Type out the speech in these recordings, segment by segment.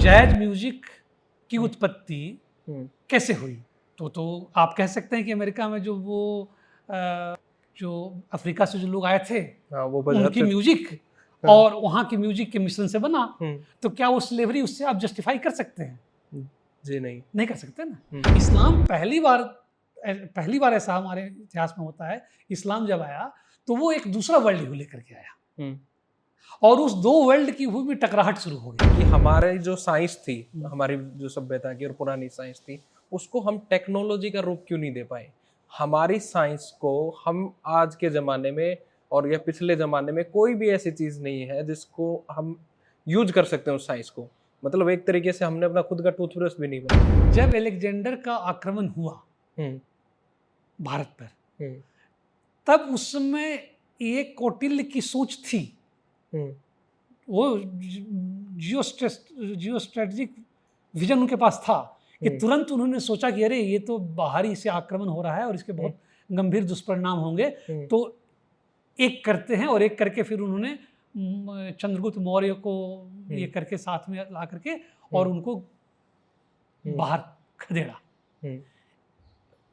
Jazz music की उत्पत्ति हम्म, कैसे हुई? तो आप कह सकते हैं कि अमेरिका में जो वो जो अफ्रीका से जो लोग आए थे हाँ वो बाजार उनकी से म्यूजिक हाँ। और वहाँ की म्यूजिक के मिश्रण से बना, हम्म, तो क्या वो स्लेवरी उससे आप जस्टिफाई कर सकते हैं? जी नहीं। नहीं कर सकते ना। इस्लाम पहली बार ऐसा हमारे इतिहास में होता है, इस्लाम जब आया तो वो एक दूसरा वर्ल्ड व्यू लेकर के आया हम्म, और उस दो वर्ल्ड की हुई में टकराहट शुरू हो गई। कि हमारे जो साइंस थी, हमारी जो सभ्यता की और पुरानी साइंस थी, उसको हम टेक्नोलॉजी का रूप क्यों नहीं दे पाए? हमारी साइंस को हम आज के ज़माने में और या पिछले ज़माने में कोई भी ऐसी चीज़ नहीं है जिसको हम यूज कर सकते हैं उस साइंस को। मतलब एक तरीके से हमने अपना खुद का टूथब्रश भी नहीं बनाया। जब अलेक्जेंडर का आक्रमण हुआ हम्म, भारत पर, हम्म, तब उस समय ये कौटिल्य की सोच थी, हम्म, वो जियो स्ट्रेटजिक विजन उनके पास था कि तुरंत उन्होंने सोचा कि अरे ये तो बाहरी से आक्रमण हो रहा है और इसके बहुत गंभीर दुष्परिणाम होंगे, तो एक करते हैं। और एक करके फिर उन्होंने चंद्रगुप्त मौर्य को ये करके साथ में ला करके और उनको बाहर खदेड़ा। हम्म,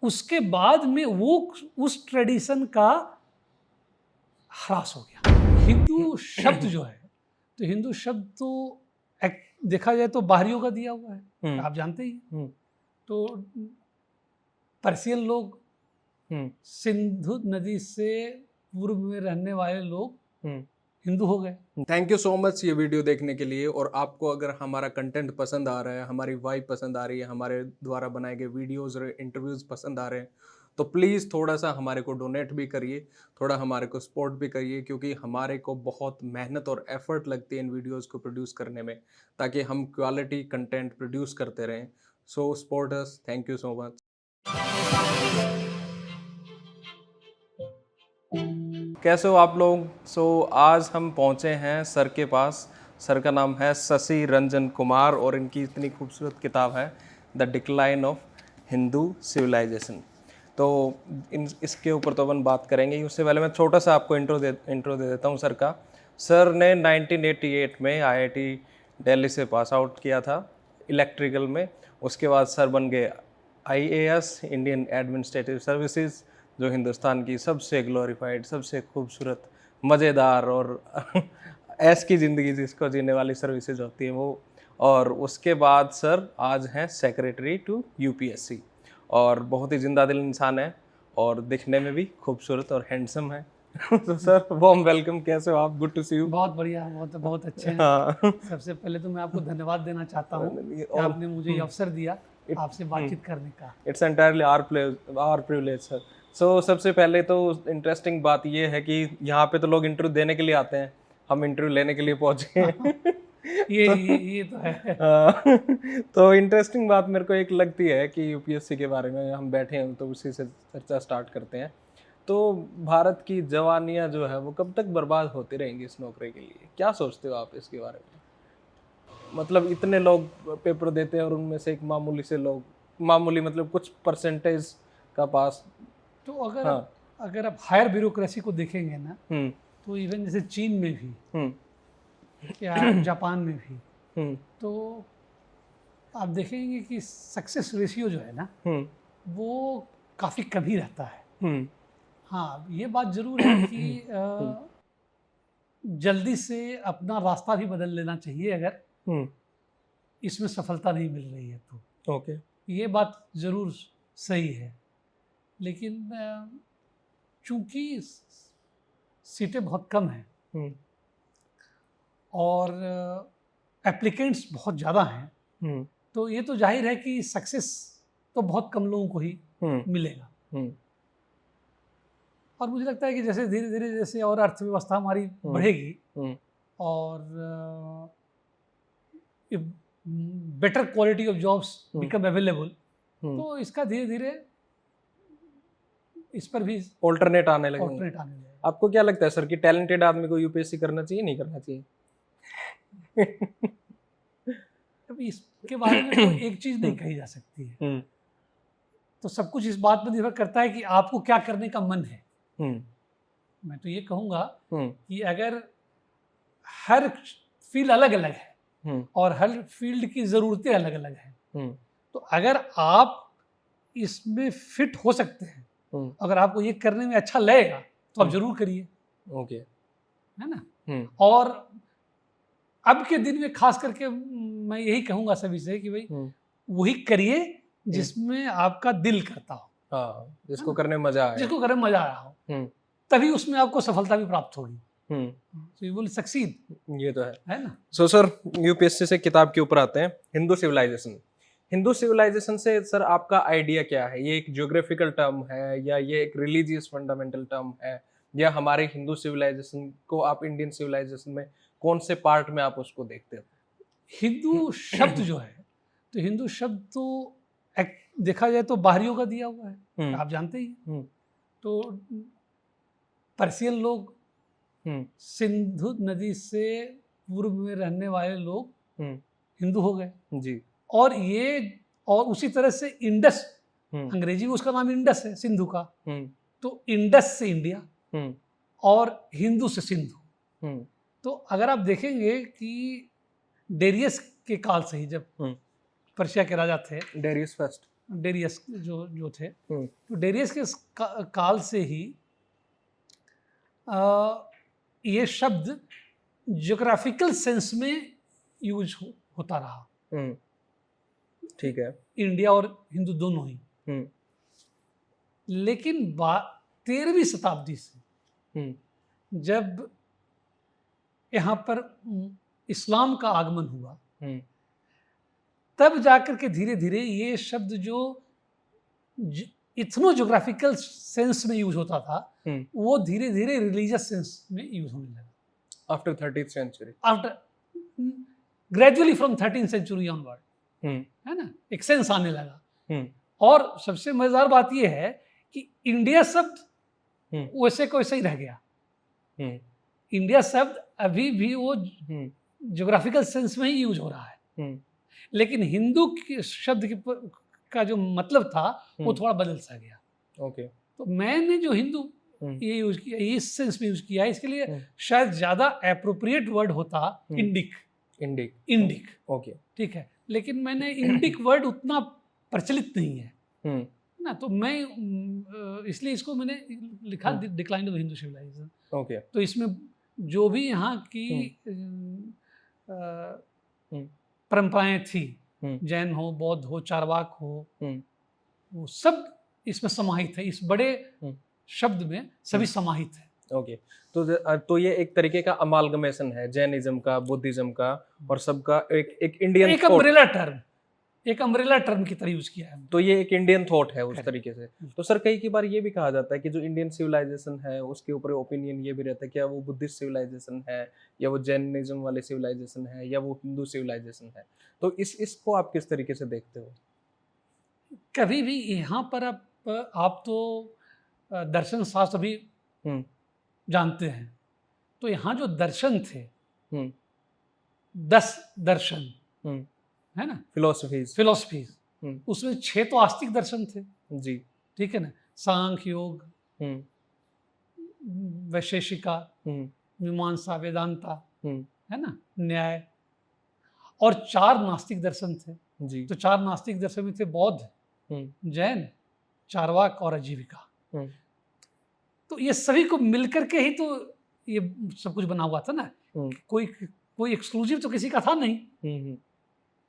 उसके बाद में वो उस ट्रेडिशन का ह्रास हो गया। हिंदू शब्द जो है, तो हिंदू शब्द तो देखा जाए तो बाहरियों का दिया हुआ है, आप जानते ही हैं। तो पर्शियन लोग, सिंधु नदी से पूर्व में रहने वाले लोग हिंदू हो गए। थैंक यू सो मच ये वीडियो देखने के लिए। और आपको अगर हमारा कंटेंट पसंद आ रहा है, हमारी वाइब पसंद आ रही है, हमारे द्वारा बनाए गए वीडियोस और इंटरव्यूज पसंद आ रहे हैं, तो प्लीज़ थोड़ा सा हमारे को डोनेट भी करिए, थोड़ा हमारे को सपोर्ट भी करिए, क्योंकि हमारे को बहुत मेहनत और एफर्ट लगती है इन वीडियोज़ को प्रोड्यूस करने में, ताकि हम क्वालिटी कंटेंट प्रोड्यूस करते रहें। So support us. Thank you so much. कैसे हो आप लोग? आज हम पहुंचे हैं सर के पास। सर का नाम है शशि रंजन कुमार और इनकी इतनी खूबसूरत किताब है the decline of Hindu civilisation. तो इसके ऊपर तो अपन बात करेंगे ही। उससे पहले मैं छोटा सा आपको इंट्रो दे देता हूँ सर का। सर ने 1988 में IIT दिल्ली से पास आउट किया था इलेक्ट्रिकल में। उसके बाद सर बन गए IAS, इंडियन एडमिनिस्ट्रेटिव सर्विसेज, जो हिंदुस्तान की सबसे ग्लोरीफाइड, सबसे खूबसूरत, मज़ेदार और ऐश की ज़िंदगी जिसको जीने वाली सर्विसेज होती है वो। और उसके बाद सर आज हैं सेक्रेटरी टू UPSC और बहुत ही जिंदा दिल इंसान है और दिखने में भी खूबसूरत और हैंडसम है। तो सर वार्म वेलकम, कैसे हो आप? Good to see you. बहुत बढ़िया, बहुत अच्छे हैं। हाँ। सबसे पहले तो मैं आपको धन्यवाद देना चाहता हूँ कि आपने मुझे ये अवसर दिया आपसे बातचीत करने का। It's entirely our privilege sir. So सबसे पहले तो इंटरेस्टिंग बात ये है कि यहाँ पे तो लोग इंटरव्यू देने के लिए आते हैं, हम इंटरव्यू लेने के लिए पहुंचे हैं। ये तो है। तो इंटरेस्टिंग बात मेरे को एक लगती है कि UPSC के बारे में हम बैठे हैं तो उसी से चर्चा स्टार्ट करते हैं। तो भारत की जवानियाँ जो है वो कब तक बर्बाद होती रहेंगी इस नौकरी के लिए? क्या सोचते हो आप इसके बारे में? मतलब इतने लोग पेपर देते हैं और उनमें से एक मामूली से लोग, मामूली मतलब कुछ परसेंटेज का पास। तो अगर आप हायर ब्यूरोक्रेसी को देखेंगे ना, तो इवन जैसे चीन में भी या जापान में भी, तो आप देखेंगे कि सक्सेस रेशियो जो है ना, वो काफ़ी कम ही रहता है। हाँ, ये बात जरूर है कि जल्दी से अपना रास्ता भी बदल लेना चाहिए अगर इसमें सफलता नहीं मिल रही है तो। ओके। ये बात जरूर सही है, लेकिन चूंकि सीटें बहुत कम हैं और एप्लीकेंट्स बहुत ज़्यादा हैं, तो ये तो जाहिर है कि सक्सेस तो बहुत कम लोगों को ही मिलेगा। और मुझे लगता है कि जैसे धीरे धीरे जैसे और अर्थव्यवस्था हमारी बढ़ेगी और better quality of jobs become available, तो इसका धीरे धीरे इस पर भी ऑल्टरनेट आने लगेंगे। आपको क्या लगता है सर कि टैलेंटेड आदमी को UPSC करना चाहिए, नहीं करना चाहिए? अभी इसके बारे में कोई एक चीज नहीं कही जा सकती है। तो सब कुछ इस बात पर निर्भर करता है कि आपको क्या करने का मन है। मैं तो ये कहूँगा कि अगर हर फील्ड अलग अलग है, और हर फील्ड की ज़रूरतें अलग अलग हैं। तो अगर आप इसमें फिट हो सकते हैं, अगर आपको ये करने में अच्छा लगेगा तो आप जरूर करिए। ओके, है ना। और अब के दिन में खास करके मैं यही कहूँगा सभी से कि भाई वही करिए जिसमें आपका दिल करता हो। हाँ, जिसको करने में मजा आए, जिसको करने में मजा आया हो, तभी उसमें आपको सफलता भी प्राप्त होगी। So you will succeed। ये तो है ना। सो सर, यूपीएससी से किताब के ऊपर आते हैं, हिंदू सिविलाइजेशन। हिंदू सिविलाइजेशन से सर आपका आइडिया क्या है? ये एक ज्योग्राफिकल टर्म है या ये एक रिलीजियस फंडामेंटल टर्म है, या हमारे हिंदू सिविलाइजेशन को आप इंडियन सिविलाइजेशन में कौन से पार्ट में आप उसको देखते हो? हिंदू शब्द जो है, तो हिंदू शब्द तो देखा जाए तो बाहरियों का दिया हुआ है, आप जानते ही। तो पर्शियन लोग, सिंधु नदी से पूर्व में रहने वाले लोग हिंदू हो गए जी। और उसी तरह से इंडस, अंग्रेजी में उसका नाम इंडस है, सिंधु का। तो इंडस से इंडिया और हिंदू से सिंधु। तो अगर आप देखेंगे कि डेरियस के काल से ही, जब पर्शिया के राजा थे, डेरियस जो थे, तो डेरियस के काल से ही ये शब्द ज्योग्राफिकल सेंस में यूज होता रहा। ठीक है। इंडिया और हिंदू दोनों ही। लेकिन 13वीं शताब्दी से जब यहाँ पर इस्लाम का आगमन हुआ, तब जाकर के धीरे धीरे ये शब्द जो इथनो ज्योग्राफिकल सेंस में यूज होता था, वो धीरे धीरे रिलीजियस सेंस में यूज होने लगा। After 13th century, after gradually from 13th century onward, है ना, एक सेंस आने लगा। और सबसे मजेदार बात यह है कि इंडिया शब्द वैसे को वैसे ही रह गया। इंडिया शब्द अभी भी वो ज्योग्राफिकल सेंस में ही यूज हो रहा है, लेकिन हिंदू शब्द का जो मतलब था वो थोड़ा बदल सा गया। ओके। तो मैंने जो हिंदू ये यूज किया, इस सेंस में यूज किया है, इसके लिए शायद ज्यादा एप्रोप्रिएट वर्ड होता इंडिक। ओके, ठीक है, लेकिन मैंने इंडिक वर्ड उतना प्रचलित नहीं है ना, तो मैं इसलिए इसको मैंने लिखा decline of Hindu civilization. Okay. तो इसमें जो भी यहाँ की परंपराएं थी, जैन हो, बौद्ध हो, चारवाक हो, वो सब इसमें समाहित है। इस बड़े शब्द में सभी समाहित है। ओके। तो ये एक तरीके का अमालगमेशन है जैनिज्म का, बुद्धिज्म का और सबका एक इंडियन एक अम्ब्रेला टर्म की तरह यूज किया है। तो ये एक इंडियन थॉट है उस तरीके से। तो सर कई बार ये भी कहा जाता है कि जो इंडियन सिविलाइजेशन है उसके ऊपर ओपिनियन ये भी रहता है क्या वो बुद्धिस्ट सिविलाइजेशन है, या वो जैनिज्म वाले सिविलाइजेशन है, या वो हिंदू सिविलाइजेशन है। तो इसको आप किस तरीके से देखते हो? कभी भी यहाँ पर आप तो दर्शन शास्त्र भी जानते हैं, तो यहाँ जो दर्शन थे 10 दर्शन है ना, फिलोसफीज, उसमें 6 तो आस्तिक दर्शन थे जी, ठीक है ना, सांख्य, योग, वैशेषिका, मीमांसा, वेदांता, है ना, न्याय, और 4 नास्तिक दर्शन थे जी। तो 4 नास्तिक दर्शन में थे बौद्ध, जैन, चारवाक और आजीविका। तो ये सभी को मिलकर के ही तो ये सब कुछ बना हुआ था ना, कोई एक्सक्लूसिव तो किसी का था नहीं।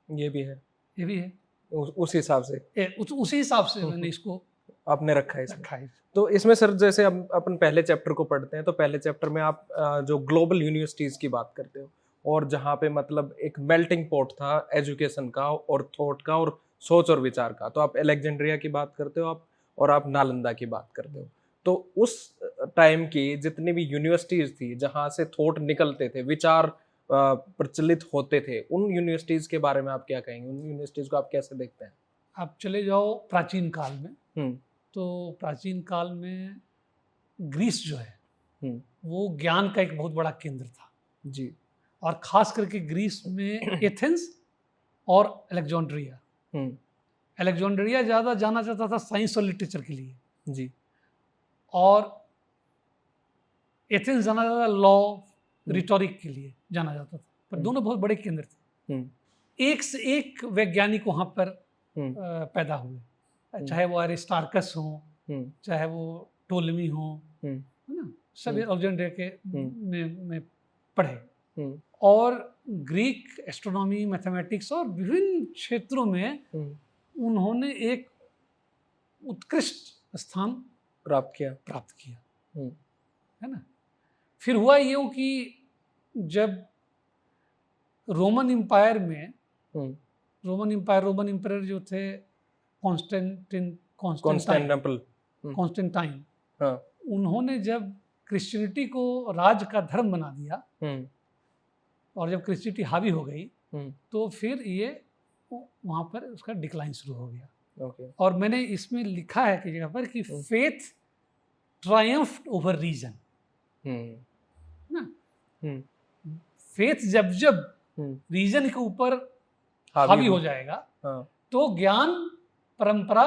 ये भी है उस हिसाब से उसी हिसाब से मैंने इसको आपने रखा है। तो इसमें सर जैसे हम अपन पहले चैप्टर को पढ़ते हैं, तो पहले चैप्टर में आप जो ग्लोबल यूनिवर्सिटीज की बात करते हो, और जहाँ पे मतलब एक मेल्टिंग पॉट था एजुकेशन का और थॉट का और सोच और विचार का, तो आप अलेक्जेंड्रिया की बात करते हो और आप नालंदा की बात करते हो। तो उस टाइम की जितनी भी यूनिवर्सिटीज थी जहाँ से थॉट निकलते थे, विचार प्रचलित होते थे, उन यूनिवर्सिटीज के बारे में आप क्या कहेंगे? उन यूनिवर्सिटीज को आप कैसे देखते हैं? आप चले जाओ प्राचीन काल में, तो प्राचीन काल में ग्रीस जो है वो ज्ञान का एक बहुत बड़ा केंद्र था जी, और खास करके ग्रीस में एथेंस और अलेक्जेंड्रिया ज़्यादा जाना जाता था साइंस और लिटरेचर के लिए जी, और एथेंस जाना जाता था लॉ, रिटोरिक के लिए जाना जाता था, पर दोनों बहुत बड़े केंद्र थे। एक से एक वैज्ञानिक वहाँ पर पैदा हुए, चाहे वो अरिस्टार्कस हो, चाहे वो टोलमी हो, है ना, सभी अलेक्जेंड्रिया के में पढ़े, और ग्रीक एस्ट्रोनॉमी, मैथमेटिक्स और विभिन्न क्षेत्रों में उन्होंने एक उत्कृष्ट स्थान प्राप्त किया, है ना। फिर हुआ यूँ कि जब रोमन एम्पायर में रोमन एम्पायर जो थे कॉन्स्टेंटाइन, उन्होंने जब क्रिश्चियनिटी को राज का धर्म बना दिया और जब क्रिश्चियनिटी हावी हो गई तो फिर ये वहाँ पर उसका डिक्लाइन शुरू हो गया। और मैंने इसमें लिखा है कि जगह पर कि फेथ ट्रायम्फ्ड ओवर रीजन ना। फेथ जब रीजन के ऊपर हावी हो जाएगा तो ज्ञान परंपरा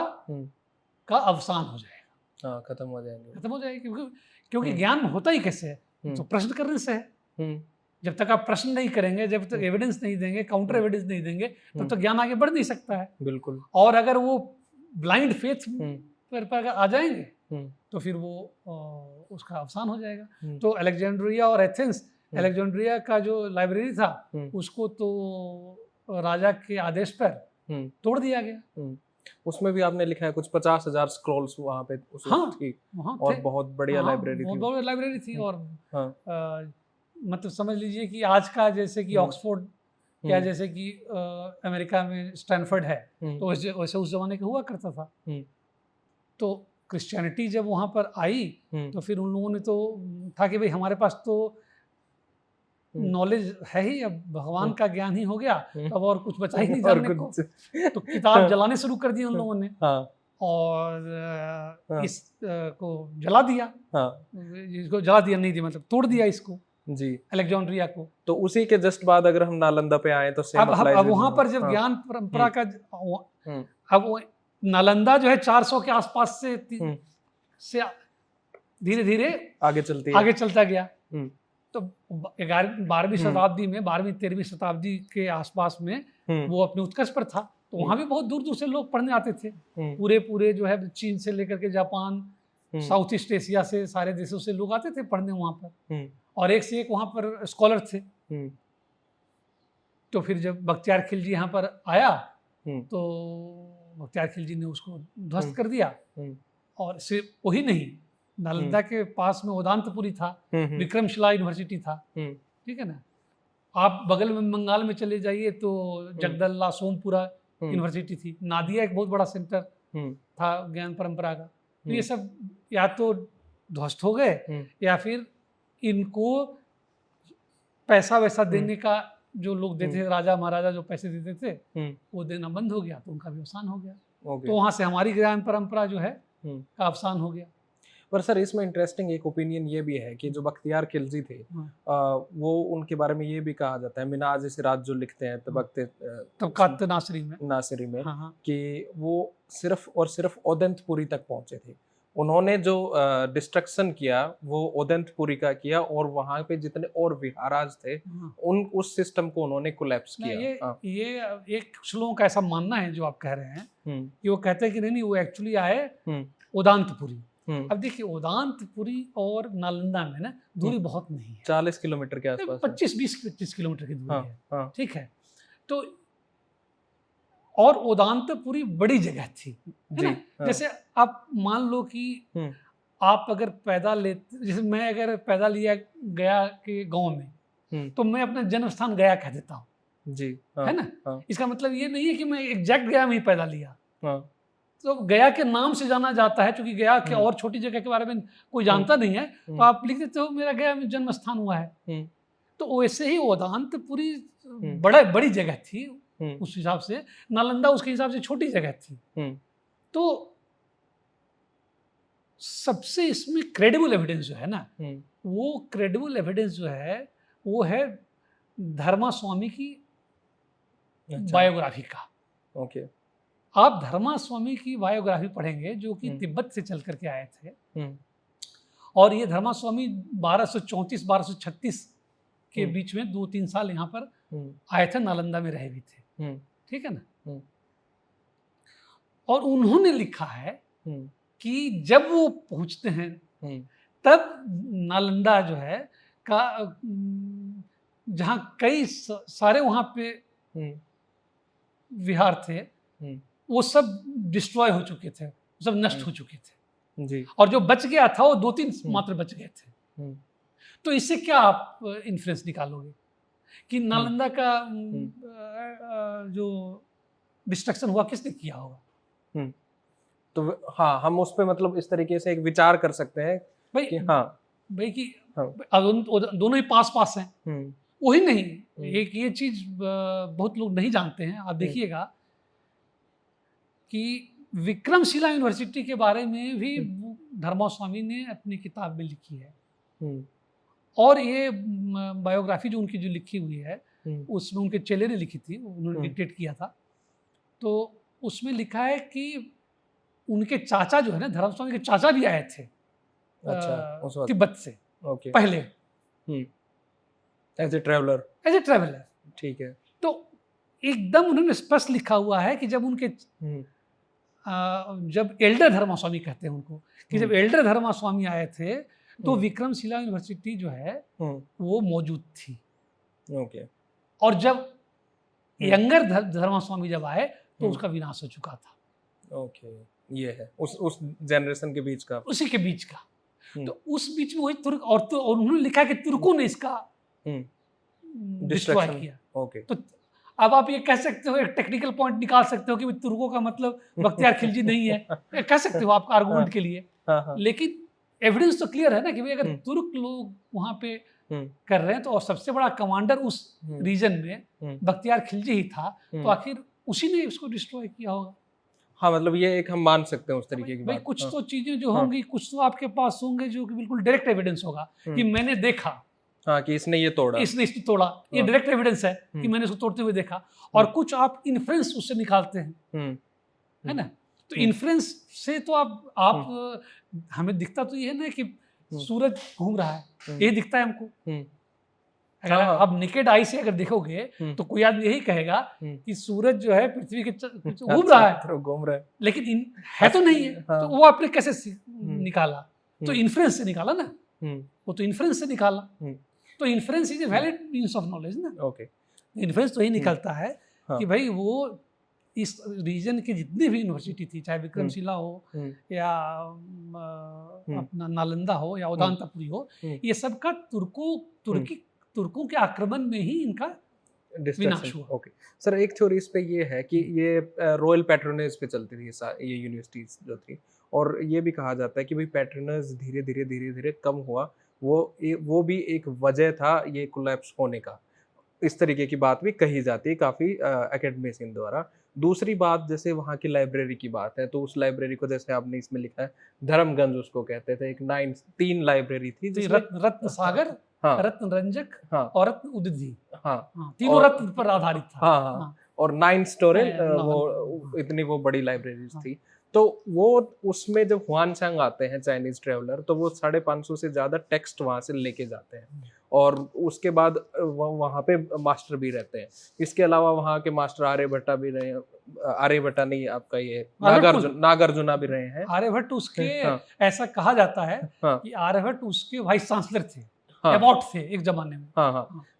का अवसान हो जाएगा, खत्म हो जाएगा। क्योंकि ज्ञान होता ही कैसे है, तो प्रश्न करने से है। जब तक आप प्रश्न नहीं करेंगे, जब तक एविडेंस नहीं देंगे, काउंटर एविडेंस नहीं देंगे, तब तक ज्ञान आगे बढ़ नहीं सकता है। बिल्कुल। और अगर वो ब्लाइंड फेथ पर आ जाएंगे तो फिर वो उसका अवसान हो जाएगा। तो अलेक्जेंड्रिया और एथेंस, अलेक्जेंड्रिया का जो लाइब्रेरी था उसको तो राजा के आदेश पर तोड़ दिया गया। उसमें भी आपने लिखा है कुछ 50,000 स्क्रॉल्स वहाँ पे थी, और बहुत बढ़िया लाइब्रेरी थी। बहुत लाइब्रेरी थी। और मतलब समझ लीजिए कि आज का जैसे कि ऑक्सफोर्ड या जैसे कि अमेरिका में स्टैनफोर्ड है, तो वैसे उस जमाने का हुआ करता था। तो क्रिश्चियनिटी जब वहाँ पर आई तो फिर उन लोगों ने तो था कि भाई हमारे पास तो नॉलेज है ही, अब भगवान का ज्ञान ही हो गया, अब और कुछ बचा ही नहीं जानने को। तो किताब जलाने शुरू कर दी उन लोगों ने, और इस को जला दिया। इसको जला दिया नहीं थी, मतलब तोड़ दिया इसको जी, अलेक्जेंड्रिया को। तो उसी के जस्ट बाद अगर हम नालंदा पे आए तो अब वहाँ पर जब ज्ञान परंपरा का अब नालंदा जो है 400 के आसपास से धीरे धीरे आगे चलता गया। तो 12वीं शताब्दी में, 12वीं 13वीं शताब्दी के आसपास में वो अपने उत्कर्ष पर था। तो वहाँ भी बहुत दूर दूर से लोग पढ़ने आते थे, पूरे जो है चीन से लेकर के जापान, साउथ ईस्ट एशिया से सारे देशों से लोग आते थे पढ़ने वहाँ पर, और एक से एक वहाँ पर स्कॉलर थे। तो फिर जब बख्तियार खिलजी यहाँ पर आया तो बख्तियार खिलजी ने उसको ध्वस्त कर दिया। और सिर्फ वही नहीं, नालंदा के पास में उदांतपुरी था, विक्रमशिला यूनिवर्सिटी था, ठीक है ना। आप बगल में बंगाल में चले जाइए तो जगदल्ला सोमपुरा यूनिवर्सिटी थी, नादिया एक बहुत बड़ा सेंटर था ज्ञान परंपरा का। तो ये सब या तो ध्वस्त हो गए या फिर इनको पैसा वैसा देने का जो लोग देते थे, राजा महाराजा जो पैसे देते थे वो देना बंद हो गया, तो उनका भी अवसान हो गया। तो वहाँ से हमारी ज्ञान परंपरा जो है का अवसान हो गया। पर सर इसमें इंटरेस्टिंग एक ओपिनियन ये भी है कि जो बख्तियार खिलजी थे वो उनके बारे में ये भी कहा जाता है, मिनाज सिराज जो लिखते हैं तबक़ात नासिरी में कि वो सिर्फ और सिर्फ ओदंतपुरी तक पहुंचे थे। उन्होंने जो डिस्ट्रक्शन किया वो ओदंतपुरी का किया, और वहाँ पे जितने और विहाराज थे उस सिस्टम को उन्होंने कोलैप्स किया। ये एक कुछ लोगों का ऐसा मानना है जो आप कह रहे हैं कि वो कहते हैं कि नहीं वो एक्चुअली आए उदांतपुरी। अब देखिए उदांतपुरी और नालंदा में ना दूरी बहुत नहीं है, 40 किलोमीटर के आसपास, 25 किलोमीटर की दूरी है, ठीक है। तो और उदांतपुरी बड़ी जगह थी, है ना। जैसे आप मान लो कि आप अगर पैदा लेते, जैसे मैं अगर पैदा लिया गया के गांव में तो मैं अपना जन्म स्थान गया कह देता हूँ जी, है ना। इसका मतलब ये नहीं है कि मैं एग्जैक्ट गया में ही पैदा लिया। तो गया के नाम से जाना जाता है, क्योंकि गया के और छोटी जगह के बारे में कोई जानता नहीं है, तो आप लिख देते हो मेरा गया में जन्म स्थान हुआ है। तो वैसे ही उदांतपुरी बड़ी जगह थी उस हिसाब से, नालंदा उसके हिसाब से छोटी जगह थी। तो सबसे इसमें क्रेडिबल एविडेंस जो है ना, वो क्रेडिबल एविडेंस जो है वो है धर्मा स्वामी की बायोग्राफी का। ओके, आप धर्मा स्वामी की बायोग्राफी पढ़ेंगे जो कि तिब्बत से चल करके आए थे, और ये धर्मा स्वामी 1234-1236 के बीच में 2-3 साल यहाँ पर आए थे, नालंदा में रहे भी थे, ठीक है ना। और उन्होंने लिखा है कि जब वो पहुंचते हैं तब नालंदा जो है का जहाँ कई सारे वहाँ पे विहार थे वो सब डिस्ट्रॉय हो चुके थे, सब नष्ट हो चुके थे जी। और जो बच गया था वो 2-3 मात्र बच गए थे। तो इससे क्या आप इन्फ्लुएंस निकालोगे कि नालंदा का जो डिस्ट्रक्शन हुआ किसने किया होगा? तो हाँ, हम उस पे मतलब इस तरीके से एक विचार कर सकते हैं भाई कि हाँ भाई कि दोनों ही पास पास हैं, वही नहीं। एक ये चीज बहुत लोग नहीं जानते हैं, आप देखिएगा कि विक्रमशिला यूनिवर्सिटी के बारे में भी धर्मा स्वामी ने अपनी किताब में लिखी है और ये बायोग्राफी जो उनकी जो लिखी हुई है उसमें उनके चेले ने लिखी थी, उन्होंने डिक्टेट किया था। तो उसमें लिखा है कि उनके चाचा जो है ना, धर्मा स्वामी के चाचा भी आए थे तिब्बत से पहले एज ए ट्रैवलर। ठीक है। तो एकदम उन्होंने स्पष्ट लिखा हुआ है कि जब उनके जब एल्डर धर्मा स्वामी कहते हैं उनको कि जब एल्डर धर्मा स्वामी आए थे तो विक्रमशिला यूनिवर्सिटी जो है वो मौजूद थी। ओके। और जब यंगर धर्मा स्वामी जब आए तो उसका विनाश हो चुका था। ओके, ये है उस जनरेशन के बीच का, उसी के बीच का। तो उस बीच में वही तुर्क और उन्होंने लिखा कि तुर्कों ने इसका डिस्ट्रॉय किया। ओके। तो अब आप ये कह सकते हो, एक टेक्निकल पॉइंट निकाल सकते हो कि तुर्कों का मतलब बख्तियार खिलजी नहीं है, कह सकते हो आप आर्गुमेंट के लिए। लेकिन एविडेंस तो क्लियर है ना कि भाई अगर तुर्क लोग वहां पे कर रहे हैं तो और सबसे बड़ा कमांडर उस रीजन में बख्तियार खिलजी ही था, तो आखिर उसी ने इसको डिस्ट्रॉय किया होगा। हाँ, मतलब ये एक हम मान सकते हैं उस तरीके की भाई बात। कुछ तो चीजें जो होंगी, कुछ तो आपके पास होंगे जो कि बिल्कुल डायरेक्ट एविडेंस होगा कि मैंने देखा, हाँ, कि इसने ये तोड़ा, इसने तोड़ा, ये डायरेक्ट एविडेंस है कि मैंने इसको तोड़ते हुए देखा। और कुछ आप इन्फ्रेंस उससे निकालते हैं, है ना। तो इन्फ्रेंस से तो आप हमें दिखता तो ये है ना कि सूरज घूम रहा है, ये दिखता है हमको। अगर आप नेकेड आई से अगर देखोगे तो कोई आदमी यही कहेगा कि सूरज जो है पृथ्वी के घूम रहा है, लेकिन है तो नहीं है। तो वो आपने कैसे निकाला? तो इन्फ्रेंस से निकाला ना, वो तो इन्फ्रेंस से निकाला। तो inference is a valid means of knowledge ना। ओके। इन्फ्रेंस तो यही निकलता है कि भाई वो इस रीजन की जितनी भी यूनिवर्सिटी थी, चाहे विक्रमशिला हो या अपना नालंदा हो या उदांतापुरी हो, ये सब का तुर्कों के आक्रमण में ही इनका विनाश हुआ। ओके सर, एक थ्योरी इस पे ये है कि ये रॉयल पैट्रोनेज पे चलती थी ये यूनिवर्सिटीज जो थी, और ये भी कहा जाता है कि भाई पैट्रोनेज धीरे धीरे कम हुआ, वो भी एक वजह था ये कोलैप्स होने का। इस तरीके की बात भी कही जाती है काफ़ी एकेडमिशियन द्वारा। दूसरी बात, जैसे वहाँ की लाइब्रेरी की बात है, तो उस लाइब्रेरी को जैसे आपने इसमें लिखा है धर्मगंज उसको कहते थे, एक 3 लाइब्रेरी थी, रत्न सागर, रत्न रंजक और रत्न उदधि, तीनों रत्न पर आधारित था। और 9 स्टोरी वो इतनी वो बड़ी लाइब्रेरीज थी। तो वो उसमें जब हुआनसांग आते हैं चाइनीज ट्रेवलर, तो वो 550 से ज़्यादा टेक्स्ट वहाँ से लेके जाते हैं, और उसके बाद वहाँ पे मास्टर भी रहते हैं। इसके अलावा वहाँ के मास्टर आर्यभट्टा भी रहे हैं, आर्यभट्टा नहीं, आपका ये नागार्जुना भी रहे हैं। आर्यभट्ट उसके ऐसा कहा जाता है कि आर्यभट्ट उसके वाइस चांसलर थे, अबाउट थे एक जमाने में।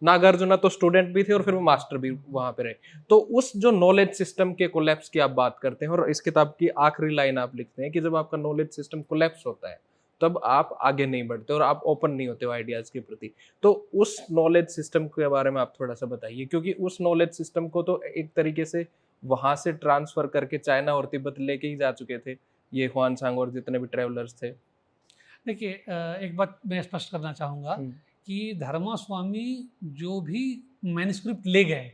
नागार्जुना तो स्टूडेंट भी थे और फिर वो मास्टर भी वहां पे रहे। तो उस जो नॉलेज सिस्टम के कोलैप्स की आप बात करते हैं, और इस किताब की आखिरी लाइन आप लिखते हैं कि जब आपका नॉलेज सिस्टम कोलैप्स होता है तब आप आगे नहीं बढ़ते और आप ओपन नहीं होते हो आइडियाज के प्रति। तो उस नॉलेज सिस्टम के बारे में आप थोड़ा सा बताइए, क्योंकि उस नॉलेज सिस्टम को तो एक तरीके से वहां से ट्रांसफर करके चाइना और तिब्बत लेके ही जा चुके थे ये हुआनसांग और जितने भी ट्रेवलर्स थे। देखिए, एक बात मैं स्पष्ट करना चाहूँगा कि धर्मा स्वामी जो भी मैन्युस्क्रिप्ट ले गए,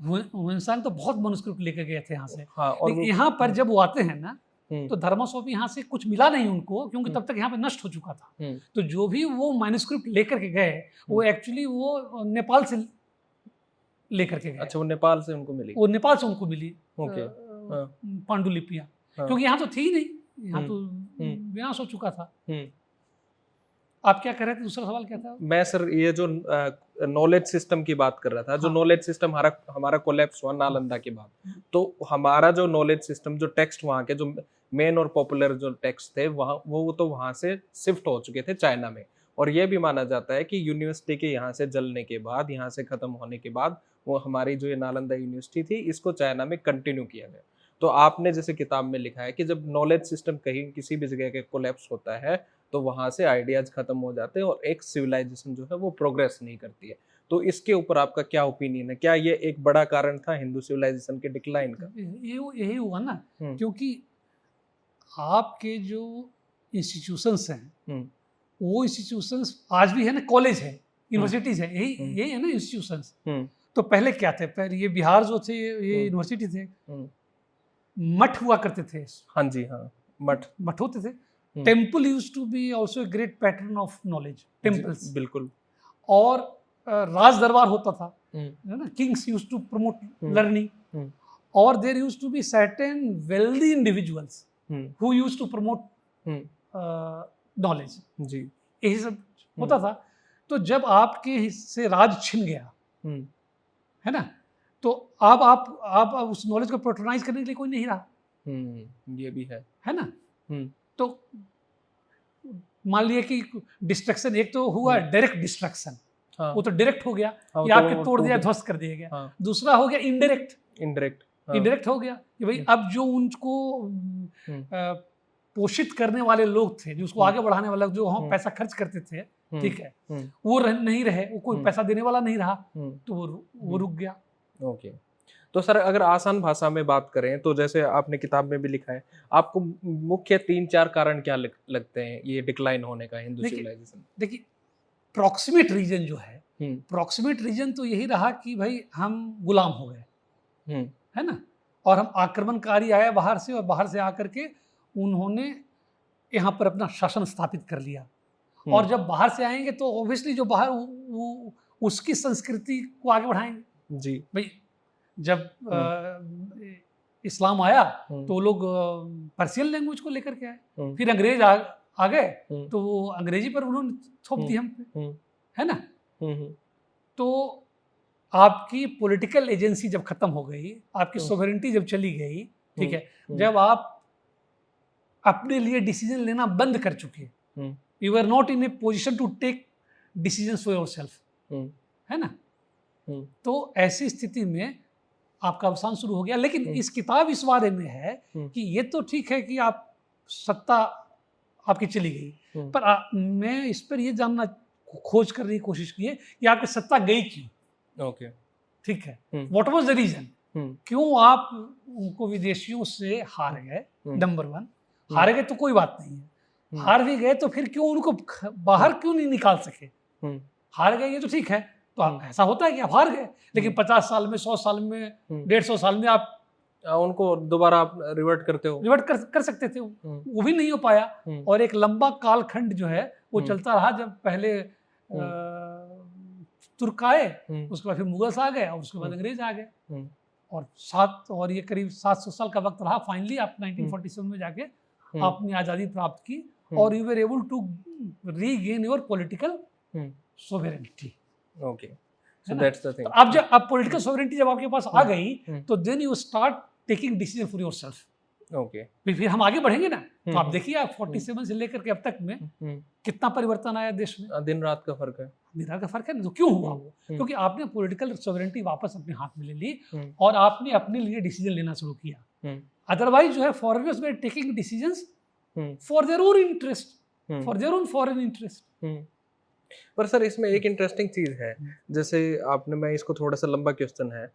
हुआनसांग तो बहुत मैन्युस्क्रिप्ट लेकर गए थे यहाँ से। और यहाँ पर जब वो आते हैं ना, तो धर्मा स्वामी यहाँ से कुछ मिला नहीं उनको, क्योंकि तब तक यहाँ पे नष्ट हो चुका था। तो जो भी वो मैन्युस्क्रिप्ट लेकर के गए, वो एक्चुअली वो नेपाल से लेकर के गए। अच्छा, वो नेपाल से उनको मिली? वो नेपाल से उनको मिली पांडुलिपियाँ, क्योंकि यहाँ तो थी नहीं, यहाँ तो विनाश हो चुका था। आप क्या कह रहे थे, दूसरा सवाल क्या था? मैं सर ये जो नॉलेज सिस्टम की बात कर रहा था, जो नॉलेज सिस्टम हमारा कोलैप्स हुआ नालंदा के बाद, तो हमारा जो नॉलेज सिस्टम, जो टेक्स्ट वहाँ के जो मेन और पॉपुलर जो टेक्स्ट थे वहाँ, वो तो वहाँ से शिफ्ट हो चुके थे चाइना में। और ये भी माना जाता है कि यूनिवर्सिटी के यहाँ से जलने के बाद, यहाँ से खत्म होने के बाद, वो हमारी जो ये नालंदा यूनिवर्सिटी थी, इसको चाइना में कंटिन्यू किया गया। तो आपने जैसे किताब में लिखा है कि जब नॉलेज सिस्टम कहीं किसी भी जगह के कोलैप्स होता है तो वहाँ से आइडियाज खत्म हो जाते हैं और एक सिविलाइजेशन जो है वो प्रोग्रेस नहीं करती है। तो इसके ऊपर आपका क्या ओपिनियन है? क्या ये एक बड़ा कारण था हिंदू सिविलाइजेशन के डिक्लाइन का? यही हुआ ना, क्योंकि आपके जो इंस्टीट्यूशंस हैं वो इंस्टीट्यूशंस आज भी है ना, कॉलेज है, यूनिवर्सिटीज है, यही है ना इंस्टीट्यूशंस। तो पहले क्या थे? पहले ये बिहार जो थे ये यूनिवर्सिटी थे, मठ हुआ करते थे। हाँ जी, हाँ, मठ होते थे। Temple used to be also a great pattern of knowledge, temples. बिल्कुल। और राज दरबार होता था, है ना, kings used to promote learning, और there used to be certain wealthy individuals who used to promote knowledge. जी, यही सब होता था। तो जब आपके हिस्से राज छिन गया, है ना, तो आप उस नॉलेज को पैट्रोनाइज करने के लिए कोई नहीं रहा। ये भी है ना। तो मान लिया कि डिस्ट्रक्शन एक तो हुआ, डायरेक्ट डिस्ट्रक्शन, वो तो डायरेक्ट हो गया, ये आपके तोड़ दिया, ध्वस्त कर दिया गया। दूसरा हो गया इनडायरेक्ट हो गया कि भाई अब जो उनको पोषित करने वाले लोग थे, जो उसको आगे बढ़ाने वाले, जो वहाँ पैसा खर्च करते थे, ठीक है, वो नहीं रहे, वो कोई पैसा देने वाला नहीं रहा, तो वो रुक गया। ओके। तो सर अगर आसान भाषा में बात करें तो जैसे आपने किताब में भी लिखा है, आपको मुख्य 3-4 कारण क्या लगते हैं ये डिक्लाइन होने का हिंदू सिविलाइजेशन? देखिए, प्रॉक्सिमेट रीजन जो है, प्रॉक्सिमेट रीजन तो यही रहा कि भाई हम गुलाम हो गए, है ना, और हम आक्रमणकारी आए बाहर से, और बाहर से आकर के उन्होंने यहाँ पर अपना शासन स्थापित कर लिया। और जब बाहर से आएंगे तो ऑब्वियसली जो बाहर उसकी संस्कृति को आगे बढ़ाएंगे। जी भाई, जब इस्लाम आया तो लोग पर्शियन लैंग्वेज को लेकर के आए, फिर अंग्रेज आ गए तो वो अंग्रेजी पर उन्होंने थोप दी हम पे, है ना। तो आपकी पॉलिटिकल एजेंसी जब खत्म हो गई, आपकी सोवरेनिटी जब चली गई, ठीक है, जब आप अपने लिए डिसीजन लेना बंद कर चुके, you are not in a position to take decisions for yourself, है ना। तो ऐसी स्थिति में आपका अवसान शुरू हो गया। लेकिन इस किताब इस बारे में है कि ये तो ठीक है कि आप सत्ता आपकी चली गई, पर मैं इस पर ये जानना, खोज करने की कोशिश की है कि आपकी सत्ता गई क्यों। ओके, ठीक है, व्हाट वाज द रीजन, क्यों आप उनको विदेशियों से हार गए। नंबर 1, हार गए तो कोई बात नहीं है, हार भी गए तो फिर क्यों उनको बाहर क्यों नहीं निकाल सके। हार गए ये तो ठीक है, तो ऐसा होता है कि आप हार गए, लेकिन 50 साल में, 100 साल में, 150 साल में आप उनको दोबारा आप रिवर्ट कर सकते थे, वो भी नहीं हो पाया। और एक लंबा कालखंड जो है वो चलता रहा, जब पहले तुर्क आए, उसके बाद फिर मुगल्स आ गए, और उसके बाद अंग्रेज आ गए, और ये करीब 700 साल का वक्त रहा। फाइनली आप 1947 में जाके आपने आज़ादी प्राप्त की, और you were able to regain your political sovereignty. Okay, so that's the thing. अब पॉलिटिकल सोवरेनिटी जब आपके पास आ गई, तो then you start taking decision for yourself. Okay, फिर हम आगे बढ़ेंगे ना। तो आप देखिए, आप 47 से लेकर के अब तक में कितना परिवर्तन आया देश में। दिन रात का फर्क है, दिन रात का फर्क है ना। तो क्यों हुआ वो? क्योंकि आपने पॉलिटिकल सोवरेनिटी वापस अपने हाथ में ले ली, और आपने अपने लिए डिसीजन लेना शुरू किया। अदरवाइज जो है, foreigners way taking decisions for their own interest, for their own foreign interest. पर सर इसमें एक इंटरेस्टिंग चीज़ है, जैसे आपने, मैं इसको थोड़ा सा लंबा क्वेश्चन है,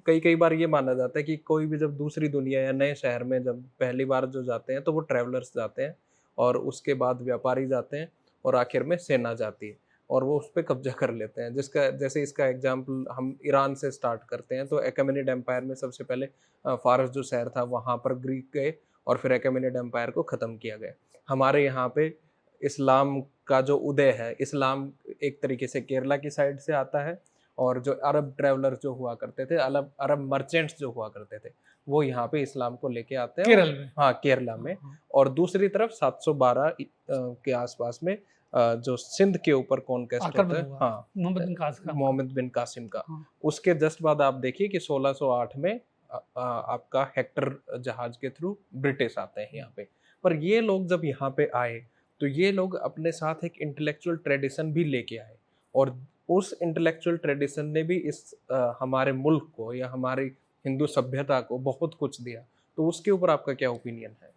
कई बार ये माना जाता है कि कोई भी जब दूसरी दुनिया या नए शहर में जब पहली बार जो जाते हैं तो वो ट्रैवलर्स जाते हैं, और उसके बाद व्यापारी जाते हैं, और आखिर में सेना जाती है और वो उस पर कब्जा कर लेते हैं। जैसे इसका एग्जाम्पल हम ईरान से स्टार्ट करते हैं, तो अकेमेनिड एम्पायर में सबसे पहले फारस जो शहर था वहाँ पर ग्रीक गए, और फिर अकेमेनिड एम्पायर को ख़त्म किया गया। हमारे यहाँ पे इस्लाम का जो उदय है, इस्लाम एक तरीके से केरला की साइड से आता है, और जो अरब ट्रैवलर जो हुआ करते थे, अरब मर्चेंट्स जो हुआ करते थे, वो यहाँ पे इस्लाम को लेके आते हैं केरल में। हाँ, केरला में। और दूसरी तरफ 712 के आसपास में जो सिंध के ऊपर कॉन्क्वेस्ट होता है, हाँ, मोहम्मद बिन कासिम का, उसके जस्ट बाद आप देखिए कि 1608 में आपका हेक्टर जहाज के थ्रू ब्रिटिश आते हैं यहाँ पे। पर ये लोग जब यहाँ पे आए तो ये लोग अपने साथ एक इंटेलेक्चुअल ट्रेडिशन भी लेके आए, और उस इंटेलेक्चुअल ट्रेडिशन ने भी इस हमारे मुल्क को या हमारी हिंदू सभ्यता को बहुत कुछ दिया। तो उसके ऊपर आपका क्या ओपिनियन है?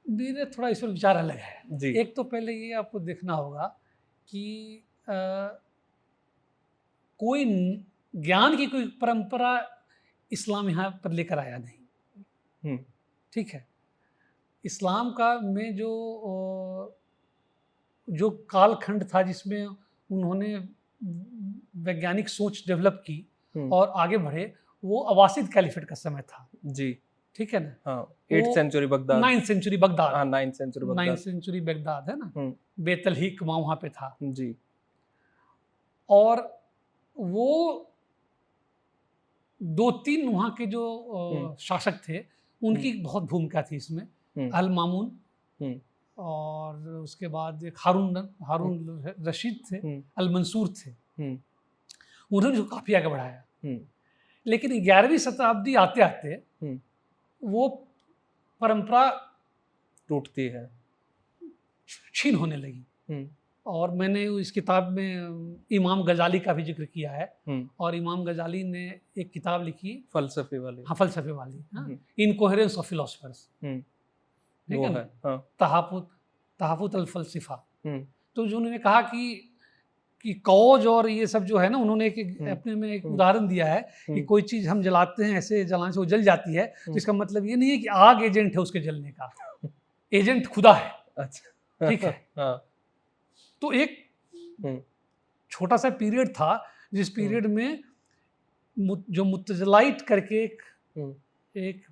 मेरा थोड़ा इस पर विचार अलग है जी। एक तो पहले ये आपको देखना होगा कि कोई ज्ञान की कोई परंपरा इस्लाम यहाँ पर लेकर आया नहीं, ठीक है। इस्लाम का में जो कालखंड था जिसमें उन्होंने वैज्ञानिक सोच डेवलप की और आगे बढ़े, वो अब्बासिद कैलिफेट का समय था। जी, ठीक है ना। हाँ, 8th century Baghdad, 9th century Baghdad, हाँ 9th century Baghdad, 9th century Baghdad है ना। बेतलहीक वहाँ पे था जी। और वो 2-3 वहाँ के जो शासक थे उनकी बहुत भूमिका थी इसमें। अल मामून और उसके बाद एक हारून रशीद थे, अल मंसूर थे, उन्होंने जो काफी आगे बढ़ाया। लेकिन 11वीं शताब्दी आते आते वो परंपरा टूटती है, छीन होने लगी। और मैंने इस किताब में इमाम गजाली का भी जिक्र किया है, और इमाम गजाली ने एक किताब लिखी फलसफे वाली, हाँ फलसफे वाली, हाँ, इनकोहेरेंस ऑफ फिलोसफर्स, ठीक है ना, तहाफुत अल फलसिफा। तो जो उन्होंने कहा कि कौज और ये सब जो है ना, उन्होंने अपने में एक उदाहरण दिया है कि कोई चीज हम जलाते हैं, ऐसे जलाने से वो जल जाती है, तो इसका मतलब ये नहीं है कि आग एजेंट है उसके जलने का, एजेंट खुदा है। अच्छा, ठीक है। तो एक छोटा सा पीरियड था जिस पीरियड में जो मुतज़िलाइट करके एक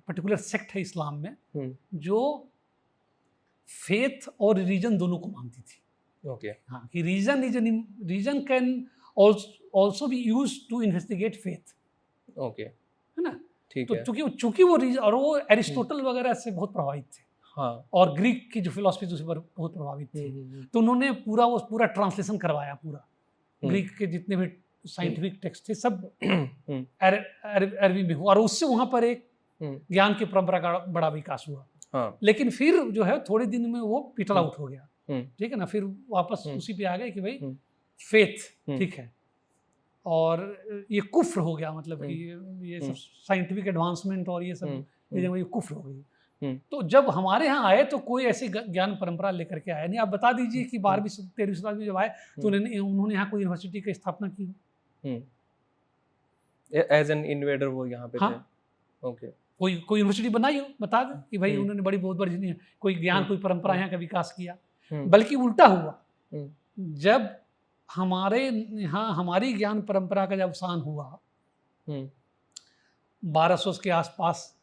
पर्टिकुलर सेक्ट है इस्लाम में, जो फेथ और रिलीजन दोनों को मानती थी। ओके, हाँ, कि reason can also be used to investigate faith. Okay, है ना। ठीक तो है। चूंकि वो और वो एरिस्टोटल वगैरह से बहुत प्रभावित थे, हाँ, और ग्रीक की जो फिलॉसफी उससे बहुत प्रभावित थी। तो उन्होंने पूरा ट्रांसलेशन करवाया, पूरा ग्रीक के जितने भी साइंटिफिक टेक्स्ट थे सब अरबी में हुआ, और उससे वहाँ पर एक ज्ञान की परंपरा का बड़ा विकास हुआ। हाँ। लेकिन फिर जो है थोड़े दिन में वो पिटल आउट हो गया, ठीक है ना। फिर वापस उसी पे आ गए कि भाई फेथ, ठीक है, और ये कुफ्र हो गया, मतलब कि ये सब साइंटिफिक एडवांसमेंट और ये सब ये कुफ्र हो गई। तो जब हमारे यहाँ आए तो कोई ऐसी ज्ञान परंपरा लेकर के आया नहीं। आप बता दीजिए कि 12वीं 13वीं शताब्दी में जब आए तो उन्होंने यहाँ कोई यूनिवर्सिटी की स्थापना की, एज एन इन्वेडर वो यहाँ पे थे। ओके, कोई यूनिवर्सिटी बनाई हो, बता दें कि भाई उन्होंने बहुत बड़ी कोई ज्ञान कोई परंपरा यहाँ का विकास किया। बल्कि उल्टा हुआ, जब हमारे यहाँ हमारी ज्ञान परंपरा का जब अवसान हुआ 1200 के आसपास,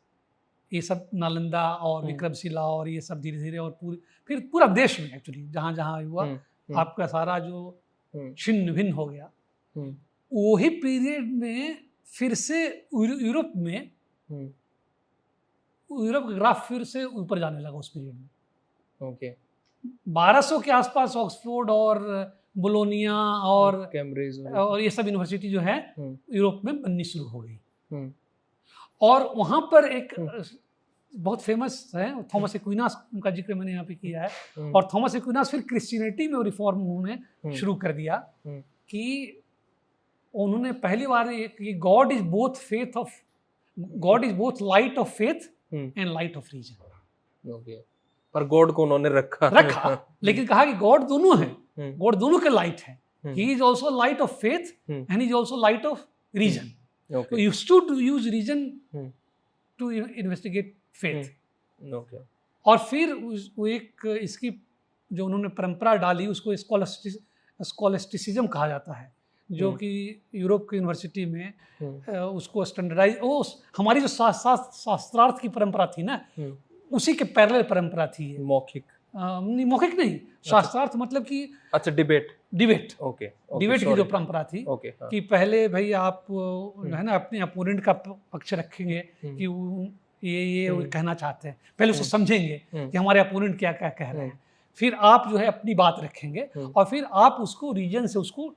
ये सब नालंदा और विक्रमशिला और ये सब धीरे धीरे और फिर पूरा देश में एक्चुअली जहाँ जहाँ हुआ आपका सारा जो छिन्न भिन्न हो गया। वही पीरियड में फिर से यूरोप का ग्राफ फिर से ऊपर जाने लगा उस पीरियड में। ओके, 1200 के आसपास ऑक्सफोर्ड और बोलोनिया और कैम्ब्रिज और ये सब यूनिवर्सिटी जो है यूरोप में बननी शुरू हो गई। और वहाँ पर एक बहुत फेमस है थॉमस एक्विनास, उनका जिक्र मैंने यहाँ पे किया है। और थॉमस एक्विनास फिर क्रिश्चियनिटी में रिफॉर्म उन्होंने शुरू कर दिया कि उन्होंने पहली बार कि God is both light of faith and light of reason. Okay, पर गॉड को उन्होंने रखा लेकिन कहा कि गॉड दोनों है, गॉड दोनों के लाइट है। He is also light of faith and he is also light of reason. So you should use reason to investigate faith. Okay. और फिर वो एक इसकी जो उन्होंने परंपरा डाली उसको स्कॉलेस्टिसिज्म कहा जाता है, जो कि यूरोप की यूनिवर्सिटी में उसको स्टैंडर्डाइज हमारी जो शास्त्रार्थ की परंपरा थी ना, उसी के पैरेलल परंपरा थी। मौखिक नहीं, शास्त्रार्थ मतलब कि अच्छा डिबेट ओके, डिबेट की जो परंपरा थी कि पहले भाई आप है ना अपने अपोनेंट का पक्ष रखेंगे कि ये कहना चाहते हैं, पहले उसको समझेंगे कि हमारे अपोनेंट क्या क्या कह रहे हैं, फिर आप जो है अपनी बात रखेंगे और फिर आप उसको रीजन से उसको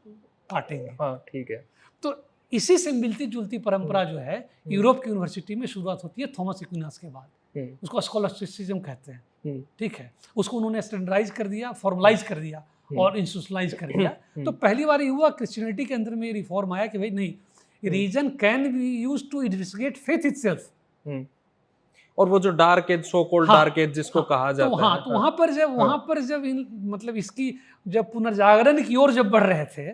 काटेंगे। हाँ ठीक है। तो इसी से मिलती जुलती परंपरा जो है यूरोप की यूनिवर्सिटी में शुरुआत होती है थॉमस एक्विनास के बाद। उसको स्कॉलस्टिसिज्म कहते हैं, ठीक है। उसको उन्होंने स्टैंडर्डाइज कर दिया, फॉर्मलाइज कर दिया और इंस्टीट्यूशनलाइज कर दिया। तो पहली बार ये हुआ क्रिश्चियनिटी के अंदर में रिफॉर्म आया कि भाई नहीं, reason can be used to investigate faith itself. और वो जो dark age, so called dark age जिसको कहा जाता है, तो वहां पर जब मतलब इसकी जब पुनर्जागरण की ओर जब बढ़ रहे थे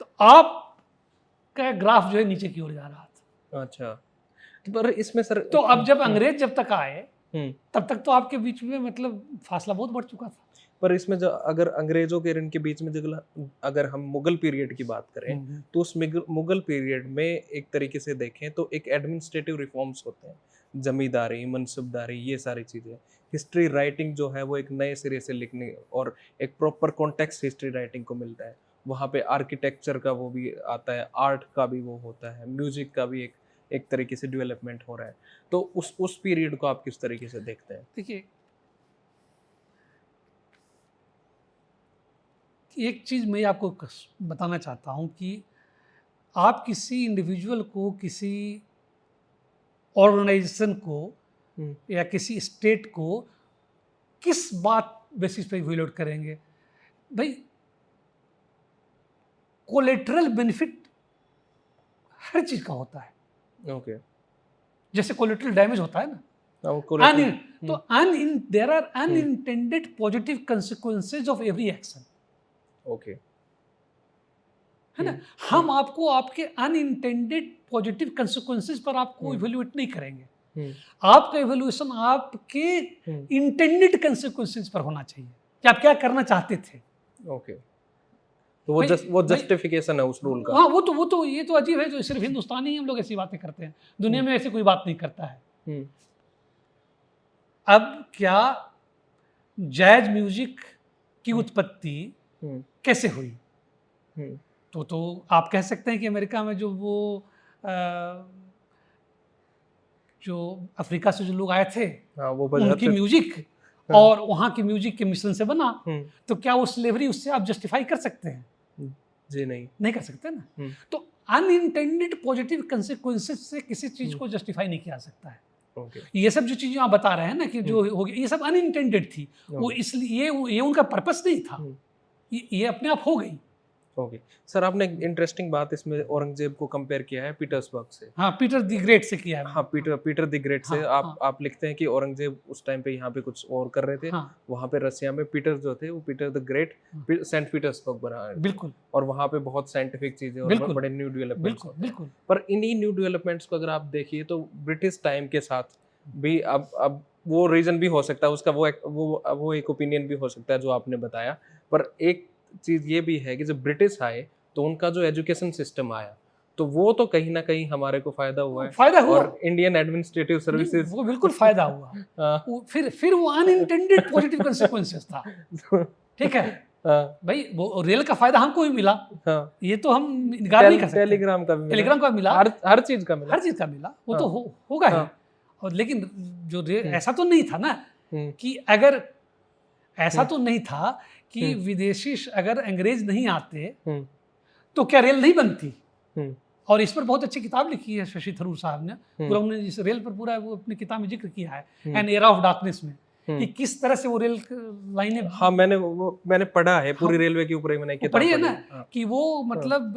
तो आप का ग्राफ जो है नीचे की ओर जा रहा था। अच्छा, पर इसमें सर तो अब जब अंग्रेज जब तक आए तब तक तो आपके बीच में मतलब फासला बहुत बढ़ चुका था। पर इसमें जो अगर अंग्रेजों के इनके बीच में अगर हम मुगल पीरियड की बात करें तो उस मुगल पीरियड में एक तरीके से देखें तो एक एडमिनिस्ट्रेटिव रिफॉर्म्स होते हैं, जमींदारी, मनसबदारी, ये सारी चीज़ें। हिस्ट्री राइटिंग जो है वो एक नए सिरे से लिखने और एक प्रॉपर कॉन्टेक्स्ट हिस्ट्री राइटिंग को मिलता है। वहाँ पे आर्किटेक्चर का वो भी आता है, आर्ट का भी वो होता है, म्यूजिक का भी एक तरीके से डेवलपमेंट हो रहा है। तो उस पीरियड को आप किस तरीके से देखते हैं? देखिए, एक चीज़ मैं आपको बताना चाहता हूँ कि आप किसी इंडिविजुअल को, किसी ऑर्गेनाइजेशन को या किसी स्टेट को किस बात बेसिस पे इवैल्यूएट करेंगे? भाई, कोलेटरल बेनिफिट हर चीज़ का होता है। ओके। जैसे कोलेटरल डैमेज होता है ना, तो there are unintended positive consequences of every action. Okay, है ना। हम आपको आपके अनइंटेंडेड पॉजिटिव कंसिक्वेंसेज पर आपको इवैल्यूएट नहीं करेंगे। आपका इवैल्यूएशन आपके इंटेंडेड कंसिक्वेंसेज पर होना चाहिए कि आप क्या करना चाहते थे। ओके, तो वो जस्टिफिकेशन है उस रूल का। हाँ, वो तो ये तो अजीब है, जो सिर्फ हिंदुस्तानी ही हम लोग ऐसी बातें करते हैं, दुनिया में ऐसी कोई बात नहीं करता है। अब क्या जैज म्यूजिक की उत्पत्ति कैसे हुई? तो आप कह सकते हैं कि अमेरिका में जो वो जो अफ्रीका से जो लोग आए थे, वो उनकी म्यूजिक और वहाँ की म्यूजिक के मिश्रण से बना। तो क्या वो स्लेवरी उससे आप जस्टिफाई कर सकते हैं? जी नहीं कर सकते ना। तो अनइंटेंडेड पॉजिटिव कंसिक्वेंसेस से किसी चीज को जस्टिफाई नहीं किया जा सकता है। ये सब जो चीजें आप बता रहे हैं ना कि जो हो गई, ये सब अनइंटेंडेड थी। वो इसलिए ये उनका पर्पस नहीं था, ये अपने आप हो गई। ओके सर, आपने एक इंटरेस्टिंग बात इसमें औरंगजेब को कंपेयर किया है पीटर्सबर्ग से। हाँ, पीटर द ग्रेट से किया है। हाँ, पीटर द ग्रेट से। आप लिखते हैं कि औरंगजेब उस टाइम पे यहाँ पे कुछ और कर रहे थे। वहाँ पे रसिया में पीटर जो थे वो Peter the Great Saint Petersburg बना है। बिल्कुल। और वहाँ पे बहुत साइंटिफिक चीजें और बड़े न्यू डेवलपमेंट्स। बिल्कुल। पर इन्हीं न्यू डेवलपमेंट्स को अगर आप देखिए तो ब्रिटिश टाइम के साथ भी अब वो रीजन भी हो सकता है उसका, वो एक ओपिनियन भी हो सकता है जो आपने बताया। पर एक चीज ये भी है कि जब ब्रिटिश आए तो उनका जो एजुकेशन सिस्टम आया तो वो तो कहीं ना कहीं हमारे को फायदा हुआ है। और इंडियन एडमिनिस्ट्रेटिव सर्विसेज, वो बिल्कुल फायदा हुआ। फिर वो अनइंटेंडेड पॉजिटिव कंसिक्वेंसेस था। ठीक है भाई, वो रेल का फायदा हमको भी मिला। ये तो हम इनकार नहीं कर सकते। टेलीग्राम का मिला, हर चीज का मिला, वो तो होगा ही। और लेकिन जो ऐसा तो नहीं था ना कि अगर ऐसा तो नहीं था कि विदेशी अगर अंग्रेज नहीं आते तो क्या रेल नहीं बनती। और इस पर बहुत अच्छी किताब लिखी है शशि थरूर साहब ने। पूरा उन्होंने इस रेल पर पूरा वो अपनी किताब में जिक्र किया है, एन एरा ऑफ डार्कनेस में, कि किस तरह से वो रेल लाइनें। हाँ, मैंने पढ़ा है पूरी रेलवे के ऊपर ही मैंने किताब पढ़ी है ना। कि वो मतलब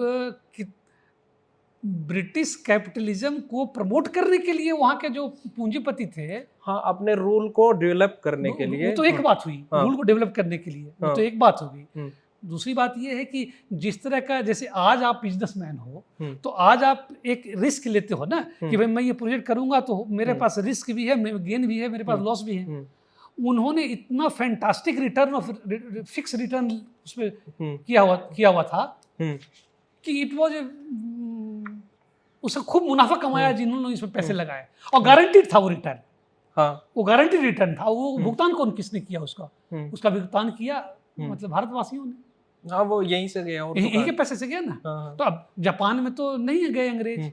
ब्रिटिश कैपिटलिज्म को प्रमोट करने के लिए वहाँ के जो पूंजीपति थे, हाँ, अपने रूल को डेवलप करने के लिए, वो तो एक बात हुई। रूल को डेवलप करने के लिए वो तो एक बात हो गई। दूसरी बात ये है कि जिस तरह का, जैसे आज आप बिजनेसमैन हो तो आज आप एक रिस्क लेते हो ना कि भाई मैं ये प्रोजेक्ट करूंगा तो मेरे पास रिस्क भी है, गेन भी है, मेरे पास लॉस भी है। उन्होंने इतना fantastic return of fix return उसमें किया हुआ था कि इट वॉज उससे खूब मुनाफा कमाया जिन्होंने इसमें पैसे लगाए, और गारंटीड था वो रिटर्न। हाँ, वो गारंटीड रिटर्न था। वो भुगतान कौन किसने किया उसका भुगतान किया मतलब भारतवासियों ने। हाँ, वो यहीं से गया, और यहीं के पैसे से गया ना। तो अब जापान में तो नहीं गए अंग्रेज,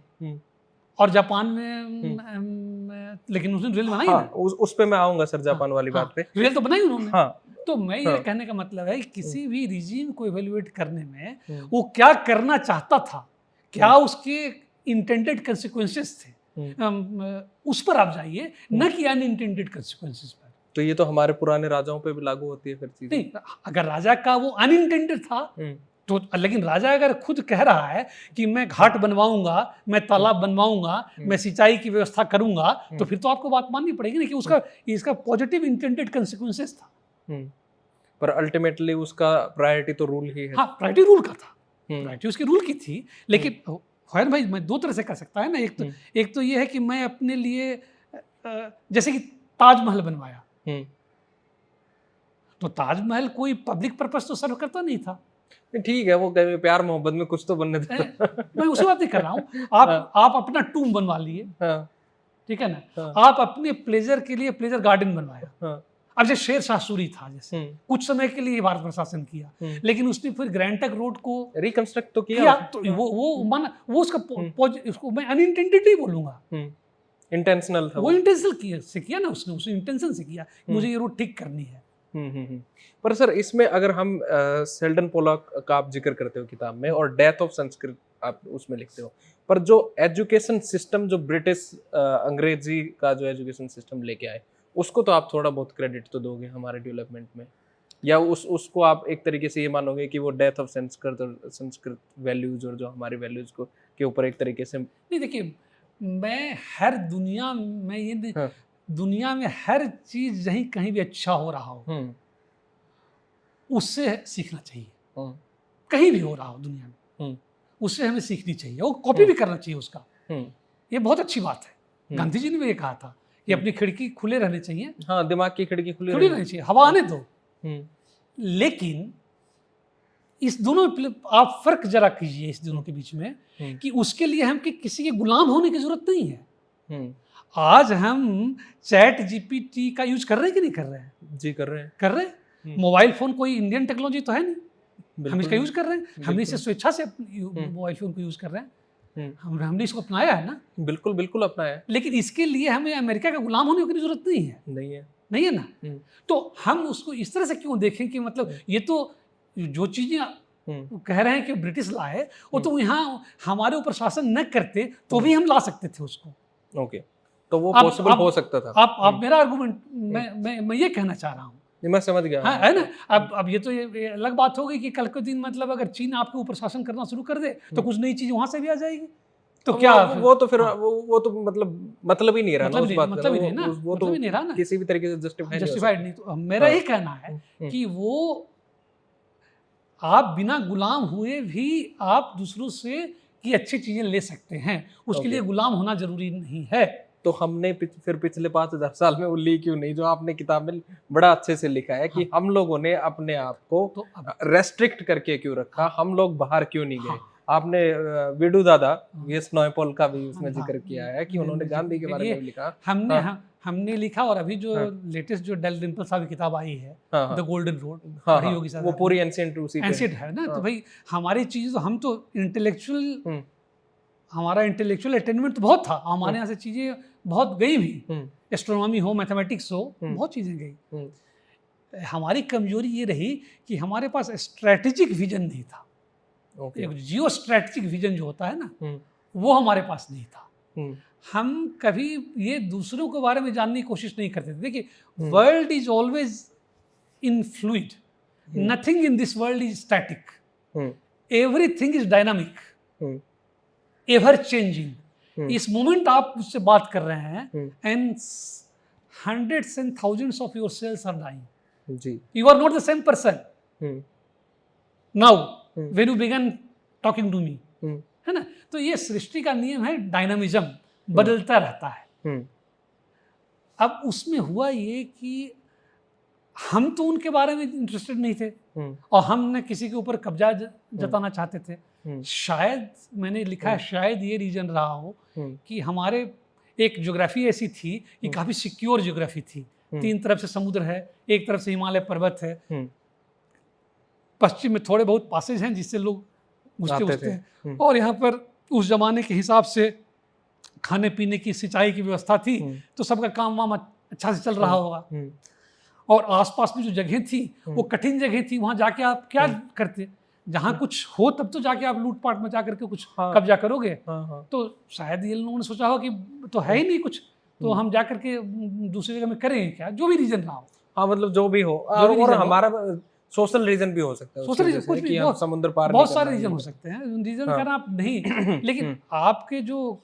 और जापान में लेकिन उसने रेल बनाई ना। उस पे मैं आऊंगा सर, जापान वाली बात पे। रेल तो बनाई उन्होंने। हाँ, तो मैं ये कहने का मतलब है कि किसी भी रिजीम को इवेल्युएट करने में वो क्या करना चाहता था, क्या उसके इंटेंडेड कंसिक्वेंसेस थे, उस पर आप जाइए, न कि अनइंटेंडेड कंसिक्वेंसेस पर। तो ये तो हमारे पुराने राजाओं पे भी लागू होती है फिर चीज़। नहीं, अगर राजा का वो अनइंटेंडेड था तो, लेकिन राजा अगर खुद कह रहा है कि मैं घाट बनवाऊंगा, मैं तालाब बनवाऊंगा, मैं सिंचाई की व्यवस्था करूंगा, तो फिर तो आपको बात माननी पड़ेगी ना कि उसका इसका पॉजिटिव इंटेंडेड कंसिक्वेंसेस था। पर अल्टीमेटली उसका प्रायोरिटी तो रूल ही है। हाँ, प्रायोरिटी रूल का था, प्रायोरिटी उसकी रूल की थी। लेकिन खैर भाई, मैं दो तरह से कर सकता है ना। एक तो ये है कि मैं अपने लिए जैसे कि ताजमहल बनवाया, तो ताजमहल कोई पब्लिक पर्पस तो सर्व करता नहीं था। ठीक है, वो प्यार मोहब्बत में कुछ तो बनने देता। मैं उसी बात नहीं कर रहा हूँ। आप अपना टूम बनवा लिए, ठीक है ना, आप अपने प्लेजर के लिए प्लेजर गार्डन बनवाया। अब जैसे शेर शाह सूरी था, जैसे कुछ समय के लिए भारत प्रशासन किया, लेकिन उसने फिर ग्रैंड ट्रंक रोड को रिकंस्ट्रक्ट तो किया। तो वो उसको मैं अनइंटेंडेड ही बोलूंगा, इंटेंशनल था। वो इंटेंशनल से किया ना, उसने इंटेंशन से किया, मुझे ये रोड ठीक करनी है। पर सर, इसमें अगर हम सेल्डन पोलॉक का आप जिक्र करते हो किताब में, और डेथ ऑफ संस्कृत आप उसमें लिखते हो, पर जो एजुकेशन सिस्टम जो ब्रिटिश अंग्रेजी का जो एजुकेशन सिस्टम लेके आए, उसको तो आप थोड़ा बहुत क्रेडिट तो दोगे हमारे डेवलपमेंट में, या उसको आप एक तरीके से ये मानोगे कि वो डेथ ऑफ संस्कृत और संस्कृत वैल्यूज और जो हमारी वैल्यूज को के ऊपर एक तरीके से। नहीं, देखिए, मैं हर दुनिया में ये दुनिया में हर चीज यही कहीं भी अच्छा हो रहा हो उससे सीखना चाहिए। कहीं भी हो रहा हो दुनिया में उससे हमें सीखनी चाहिए, वो कॉपी भी करना चाहिए उसका। ये बहुत अच्छी बात है। गांधी जी ने भी ये कहा था कि अपनी खिड़की खुले रहने चाहिए। हाँ, दिमाग की खिड़की खुली रहनी चाहिए, हवा आने दो। लेकिन इस दोनों आप फर्क जरा कीजिए इस दोनों के बीच में, कि उसके लिए हम किसी के गुलाम होने की जरूरत नहीं है। आज हम चैट जीपीटी का यूज कर रहे हैं कि नहीं कर रहे हैं? जी, कर रहे हैं। मोबाइल फोन कोई इंडियन टेक्नोलॉजी तो है नहीं, हम इसका यूज कर रहे हैं। हमने इसे स्वेच्छा से मोबाइल फोन को यूज कर रहे हैं, हमने इसको अपनाया है ना। बिल्कुल बिल्कुल अपनाया है। लेकिन इसके लिए हमें अमेरिका का गुलाम होने की जरूरत नहीं है ना। तो हम उसको इस तरह से क्यों देखें कि मतलब ये तो जो चीजें कह रहे हैं कि ब्रिटिश लाए, वो तो यहाँ हमारे ऊपर शासन न करते तो भी हम ला सकते थे उसको। ओके, तो वो पॉसिबल हो सकता था। आप मेरा आर्गुमेंट, मैं ये कहना चाह रहा हूँ। मैं समझ गया। हाँ, है ना। अब ये तो ये अलग बात हो गई कि कल के दिन मतलब अगर चीन आपके ऊपर शासन करना शुरू कर दे तो कुछ नई चीज वहां से भी आ जाएगी, तो क्या वो तो फिर वो तो मतलब ही नहीं रहा ना उस बात का। मतलब ही नहीं ना, वो तो नहीं रहा ना, किसी भी तरीके से जस्टिफाइड नहीं। तो मेरा ये कहना है कि वो आप बिना गुलाम हुए भी आप दूसरों से की अच्छी चीजें ले सकते हैं, उसके लिए गुलाम होना जरूरी नहीं है। तो हमने फिर पिछले 5000 साल में वो ली क्यों नहीं, जो आपने किताब में बड़ा अच्छे से लिखा है कि हम लोगों ने अपने आप को रेस्ट्रिक्ट करके क्यों रखा, हम लोग बाहर क्यों नहीं गए। आपने विडू दादा वीएस नॉयपॉल का भी उसमें जिक्र किया है कि उन्होंने गांधी के बारे में लिखा। हमने लिखा, और अभी जो लेटेस्ट जो डेल डिम्पल साहब की किताब आई है, द गोल्डन रोड, वो पूरी एंशिएंट है ना। तो भाई हमारी चीज, हम तो इंटेलेक्चुअल, हमारा इंटेलेक्चुअल अटेनमेंट तो बहुत था, हमारे यहाँ से चीजें बहुत गई भी, एस्ट्रोनॉमी हो, मैथमेटिक्स हो, बहुत चीजें गई। हमारी कमजोरी ये रही कि हमारे पास स्ट्रेटेजिक विजन नहीं था। एक जियो स्ट्रेटेजिक विजन जो होता है ना, वो हमारे पास नहीं था। हम कभी ये दूसरों के बारे में जानने की कोशिश नहीं करते थे। देखिए, world is always in fluid, nothing in this world is static, everything is dynamic, ever changing. इस मोमेंट आप मुझसे बात कर रहे हैं and hundreds and thousands of your cells are dying. जी. You are not the same person now when you began talking to me. है ना। तो ये सृष्टि का नियम है, डायनामिज्म बदलता रहता है। अब उसमें हुआ ये कि हम तो उनके बारे में इंटरेस्टेड नहीं थे, और हम न किसी के ऊपर कब्जा जताना चाहते थे। शायद मैंने लिखा है, शायद ये रीजन रहा हो कि हमारे एक ज्योग्राफी ऐसी थी कि काफी सिक्योर ज्योग्राफी थी। 3 तरफ से समुद्र है, एक तरफ से हिमालय पर्वत है, पश्चिम में थोड़े बहुत पासेज हैं जिससे लोग घुसते हैं, और यहाँ पर उस जमाने के हिसाब से खाने पीने की, सिंचाई की व्यवस्था थी, तो सबका काम वाम अच्छा से चल रहा होगा। और आसपास में जो जगह थी वो कठिन जगह थी, वहां जाके आप क्या करते? जहाँ कुछ हो तब तो जाके आप लूटपाट मचा करके कुछ कब्जा करोगे। तो शायद ये लोगों ने सोचा हो कि तो है ही नहीं कुछ, तो हम जा करके दूसरी जगह में करेंगे क्या, जो भी रीजन रहा हो। हाँ, मतलब जो भी हो, और हमारा सोशल रीजन भी हो सकता है, सोशल रीजन कुछ भी, हम समुद्र पार बहुत सारे रीजन हो सकते हैं, रीजन करना आप नहीं लेकिन आपके जो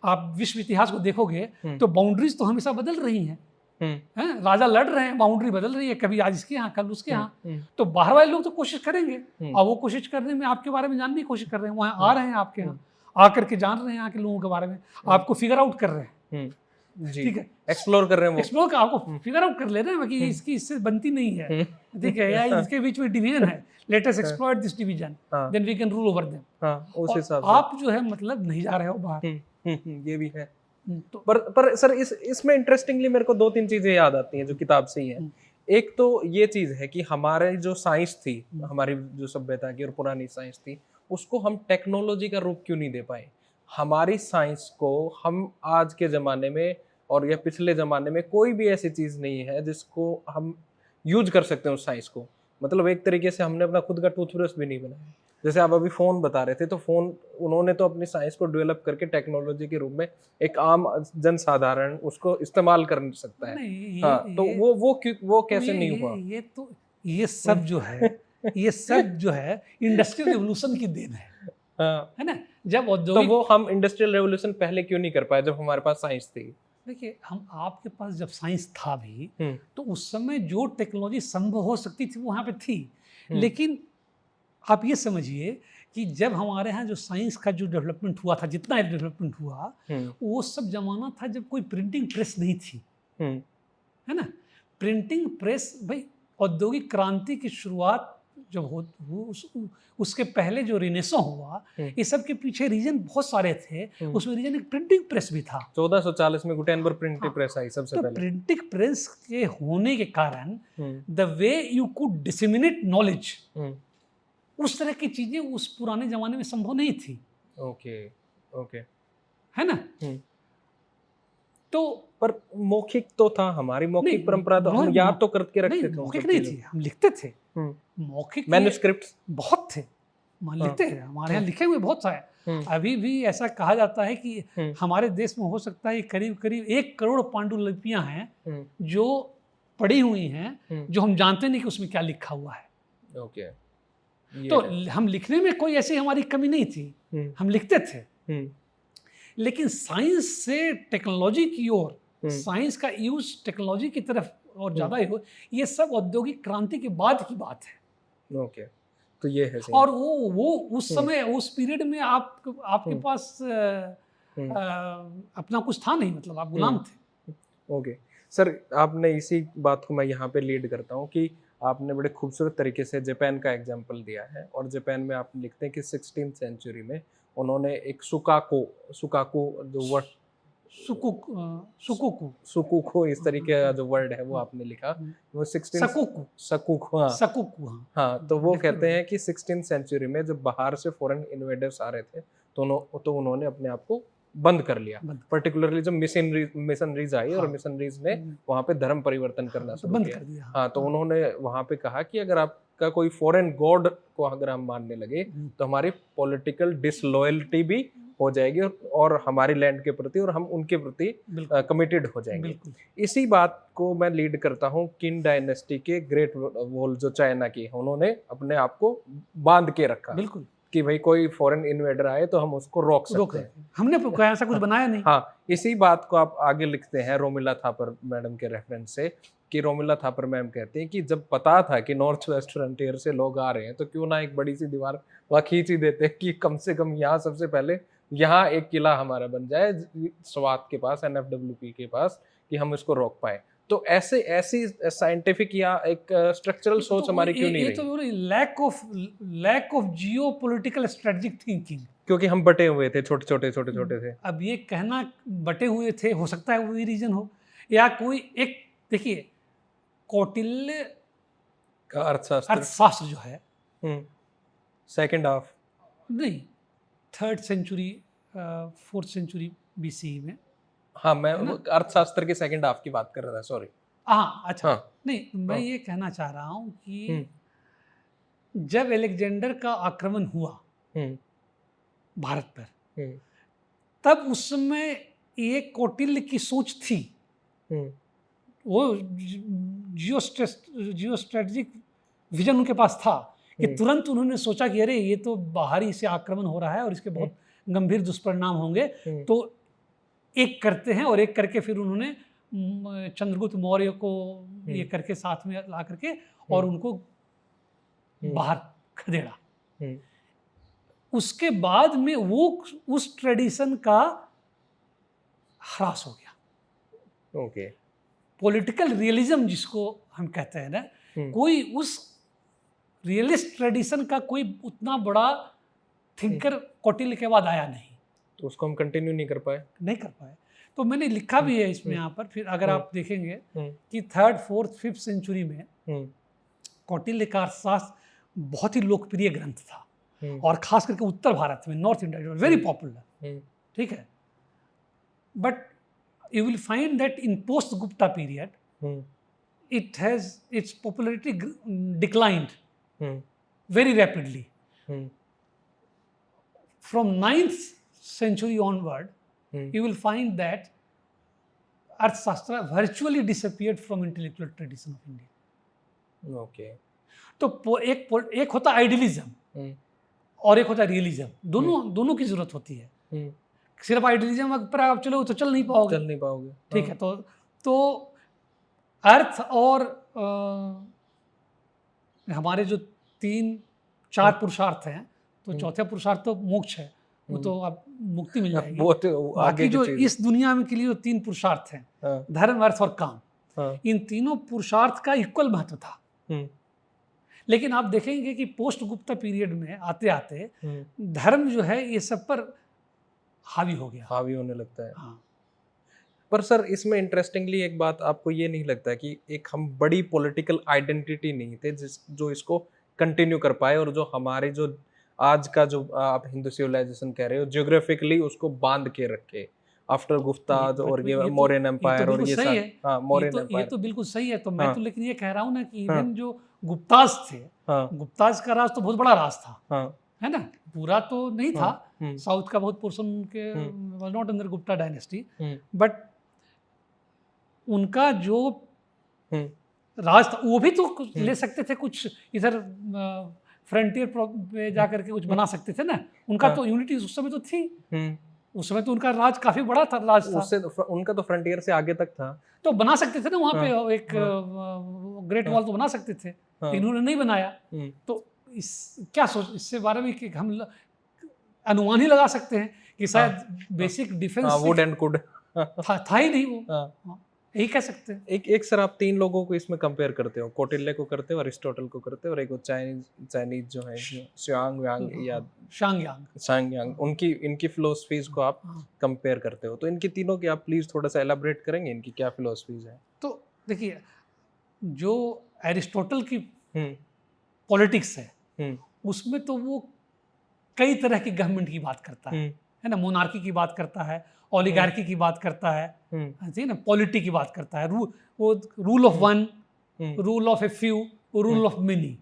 आप विश्व इतिहास को देखोगे तो बाउंड्रीज तो हमेशा बदल रही हैं। राजा लड़ रहे हैं, बाउंड्री बदल रही है, कभी आज इसके यहाँ कल उसके यहाँ। तो बाहर वाले लोग तो कोशिश करेंगे, और वो कोशिश करने में आपके बारे में जानने की कोशिश कर रहे हैं, वहाँ आ रहे हैं आपके यहाँ, आकर के जान रहे हैं यहाँ के लोगों के बारे में, आपको फिगर आउट कर रहे हैं। ठीक है, एक्सप्लोर कर रहे हैं, एक्सप्लोर का आपको फिगर आउट कर ले रहे हैं कि इसकी इससे बनती नहीं है, ठीक है, या इसके बीच में डिवीजन है, let us exploit this division, then we can rule over them. उस हिसाब से आप जो है मतलब नहीं जा रहे हो बाहर। ये भी है। तो पर सर इसमें इंटरेस्टिंगली मेरे को 2-3 चीजें याद आती हैं जो किताब से ही है। एक तो ये चीज है कि हमारे जो साइंस थी, हमारी जो सभ्यता की और पुरानी साइंस थी, उसको हम टेक्नोलॉजी का रूप क्यों नहीं दे पाए? हमारी साइंस को हम आज के ज़माने में और या पिछले ज़माने में कोई भी ऐसी चीज़ नहीं है जिसको हम यूज कर सकते हैं उस साइंस को। मतलब एक तरीके से हमने अपना खुद का टूथब्रश भी नहीं बनाया। जैसे आप अभी फ़ोन बता रहे थे, तो फ़ोन उन्होंने तो अपनी साइंस को डेवलप करके टेक्नोलॉजी के रूप में एक आम जनसाधारण उसको इस्तेमाल कर सकता है। हाँ, तो वो कैसे नहीं हुआ? ये सब जो है ये सब जो है इंडस्ट्रियल रिवोल्यूशन की देन है ना। जब औद्योगिक, तो वो हम इंडस्ट्रियल रेवोल्यूशन पहले क्यों नहीं कर पाए जब हमारे पास साइंस थी? देखिए, हम आपके पास जब साइंस था भी तो उस समय जो टेक्नोलॉजी संभव हो सकती थी वो वहाँ पे थी, लेकिन आप ये समझिए कि जब हमारे यहाँ जो साइंस का जो डेवलपमेंट हुआ था, जितना डेवलपमेंट हुआ, वो सब जमाना था जब कोई प्रिंटिंग प्रेस नहीं थी, है ना। प्रिंटिंग प्रेस, भाई औद्योगिक क्रांति की शुरुआत जब हो उसके पहले जो रिनेसॉ हुआ, ये सब के पीछे रीजन बहुत सारे थे। उसमें रीजन एक प्रिंटिंग प्रेस भी था। 1440 में गुटेनबर्ग प्रिंटिंग प्रेस आई सबसे पहले। प्रिंटिंग प्रेस के होने के कारण the way you could disseminate knowledge, उस तरह की चीजें उस पुराने जमाने में संभव नहीं थी। ओके है ना। तो पर मौखिक तो था, हमारी मौखिक परंपरा तो हम याद तो करके रखते थे। मौखिक नहीं थी, हम लिखते थे। मौखिक मैन्युस्क्रिप्ट्स बहुत थे, लिखते हैं, हमारे यहाँ लिखे हुए बहुत सारे। अभी भी ऐसा कहा जाता है कि हमारे देश में हो सकता है करीब करीब 1 करोड़ पांडुलिपियां हैं जो पड़ी हुई हैं, जो हम जानते नहीं कि उसमें क्या लिखा हुआ है। ओके। तो हम लिखने में कोई ऐसी हमारी कमी नहीं थी, हम लिखते थे। लेकिन साइंस से टेक्नोलॉजी की ओर, साइंस का यूज टेक्नोलॉजी की तरफ और ज्यादा ही हो, ये सब औद्योगिक क्रांति के बाद की बात है। ओके, तो ये है सही। और वो उस समय, उस पीरियड में आपके पास अपना कुछ था नहीं, मतलब आप गुलाम थे। ओके सर, आपने इसी बात को मैं यहाँ पे लीड करता हूँ कि आपने बड़े खूबसूरत तरीके से जापान का एग्जाम्पल दिया है। और जापान में आप लिखते हैं कि 16वीं सेंचुरी में उन्होंने एक सुकाकू जो वर्ड, सुकुकू इस तरीके का जो वर्ड है वो आपने लिखा, वो 16 सकुकू। हाँ, तो वो कहते हैं कि 16वीं सेंचुरी में जब बाहर से फॉरेन इन्वेडर्स आ रहे थे तो उन्होंने अपने आप को बंद कर लिया। पर्टिकुलरली जब मिशनरीज आई और मिशनरीज ने वहाँ पे धर्म परिवर्तन करना शुरू किया। हाँ, तो उन्होंने वहाँ पे कहा कि अगर आपका कोई फॉरेन गॉड को अगर हम मानने लगे तो हमारी पॉलिटिकल डिसलॉयल्टी भी हो जाएगी और हमारी लैंड के प्रति और हम उनके प्रति कमिटेड हो जाएंगे। इसी बात को मैं लीड करता हूँ किन डायनेस्टी के ग्रेट वॉल जो चाइना की, उन्होंने अपने आप को बांध के रखा। बिल्कुल, कि भाई कोई फॉरेन इन्वेडर आए तो हम उसको रोक सकते हैं। हमने ऐसा कुछ बनाया नहीं। हाँ, इसी बात को आप आगे लिखते हैं रोमिला थापर मैडम के रेफरेंस से, कि रोमिला थापर मैम कहते हैं कि जब पता था कि नॉर्थ वेस्ट फ्रंटियर से लोग आ रहे हैं तो क्यों ना एक बड़ी सी दीवार वहाँ खींच ही देते कि कम से कम यहाँ सबसे पहले यहाँ एक किला हमारा बन जाए स्वात के पास, NFWP के पास, कि हम इसको रोक पाए। तो ऐसी साइंटिफिक या एक स्ट्रक्चरल सोच हमारी क्यों नहीं रही? तो lack of geopolitical strategic thinking, क्योंकि हम बटे हुए थे, छोटे थे। अब ये कहना बटे हुए थे, हो सकता है वही रीजन हो, या कोई एक, देखिए कौटिल्य का अर्थशास्त्र जो है सेकंड हाफ नहीं 3rd century 4th century BCE में। हाँ, मैं अर्थशास्त्र के सेकंड हाफ की बात कर रहा था, सॉरी। हाँ अच्छा हाँ। नहीं मैं ये कहना चाह रहा हूँ कि जब अलेक्जेंडर का आक्रमण हुआ भारत पर, तब उस समय एक कौटिल्य की सोच थी, वो जियो स्ट्रेटेजिक विजन उनके पास था कि तुरंत उन्होंने सोचा कि अरे ये तो बाहरी से आक्रमण हो रहा है और इसके बहुत गंभीर दुष्परिणाम होंगे, तो एक करते हैं। और एक करके फिर उन्होंने चंद्रगुप्त मौर्य को ये करके साथ में ला करके और उनको बाहर खदेड़ा। उसके बाद में वो उस ट्रेडिशन का ह्रास हो गया। ओके। पॉलिटिकल रियलिज्म जिसको हम कहते हैं ना, कोई उस रियलिस्ट ट्रेडिशन का कोई उतना बड़ा थिंकर कौटिल्य के बाद आया नहीं, तो उसको हम कंटिन्यू नहीं कर पाए। तो मैंने लिखा भी है इसमें यहाँ पर, फिर अगर आप देखेंगे कि 3rd, 4th, 5th सेंचुरी में कौटिल्य का अर्थशास्त्र बहुत ही लोकप्रिय ग्रंथ था, और खास करके उत्तर भारत में, नॉर्थ इंडिया, वेरी पॉपुलर, ठीक है। But you will find that in post Gupta period it has its popularity declined very rapidly. From 9th century onward, you will find that Arthashastra virtually disappeared from intellectual tradition of India. Okay. तो एक होता idealism और एक होता realism, दोनों की जरूरत होती है। सिर्फ आइडियलिज्म पर आप चलो तो चल नहीं पाओगे। ठीक है, तो अर्थ और हमारे जो 3-4 पुरुषार्थ हैं, तो चौथे पुरुषार्थ तो मोक्ष है, वो तो अब मुक्ति मिल जाएगी। बाकी जो इस दुनिया में के लिए जो 3 पुरुषार्थ हैं, धर्म, अर्थ और काम, इन तीनों पुरुषार्थ का इक्वल महत्व था। लेकिन आप देखेंगे कि पोस्ट गुप्ता पीरियड में आते आते धर्म जो है ये सब पर हावी होने लगता है। हाँ। पर सर इसमें इंटरेस्टिंगली एक बात आपको ये नहीं लगता कि एक हम बड़ी पॉलिटिकल आइडेंटिटी नहीं थे जो इसको कंटिन्यू कर पाए, और जो हमारे जो आज का जो आप हिंदू सिविलाइजेशन कह रहे हो जियोग्राफिकली उसको बांध के रखे आफ्टर गुप्ता और ये मौर्यन एम्पायर और ये सही है। हाँ, मौर्यन एम्पायर ये तो बिल्कुल सही है। तो मैं तो लेकिन ये कह रहा हूँ ना कि इवन जो गुप्ताज थे, गुप्ताज का राज तो बहुत बड़ा राज था, है ना, पूरा तो नहीं था। साउथ का बहुत पोर्शन उनके was not under Gupta dynasty, but उनका जो राज था वो भी तो ले सकते थे, कुछ इधर फ्रंटियर पे जा करके कुछ बना सकते थे ना। उनका तो यूनिटी उस समय तो थी, उस समय तो उनका राज काफी बड़ा था, राज था। उससे उनका तो फ्रंटियर से आगे तक था, तो बना सकते थे ना वहाँ पे एक ग्रेट वॉल तो बना सकते थे, इन्होंने नहीं बनाया। तो क्या सोच इससे बारे में कि हम अनुमान ही लगा सकते हैं कि शायद basic defence would and could था ही नहीं वो, यही कह सकते हैं। एक सर आप 3 लोगों को इसमें कंपेयर करते हो, कौटिल्य को करते हो, अरिस्टोटल को करते हो, और एक वो चाइनीज जो है श्यांग व्यांग या शांगयांग, इनकी फिलोसफीज को आप कंपेयर करते हो। तो इनकी तीनों की आप प्लीज थोड़ा सा एलाबरेट करेंगे, इनकी क्या फिलोसफीज है? तो देखिए, जो एरिस्टोटल की पॉलिटिक्स है उसमें तो वो कई तरह की गवर्नमेंट की बात करता है ना, मोनार्की की बात करता है, ओलिगार्की की बात करता है, ठीक है ना, पॉलिटी की बात करता है, वो rule of one, rule of a few, rule of many,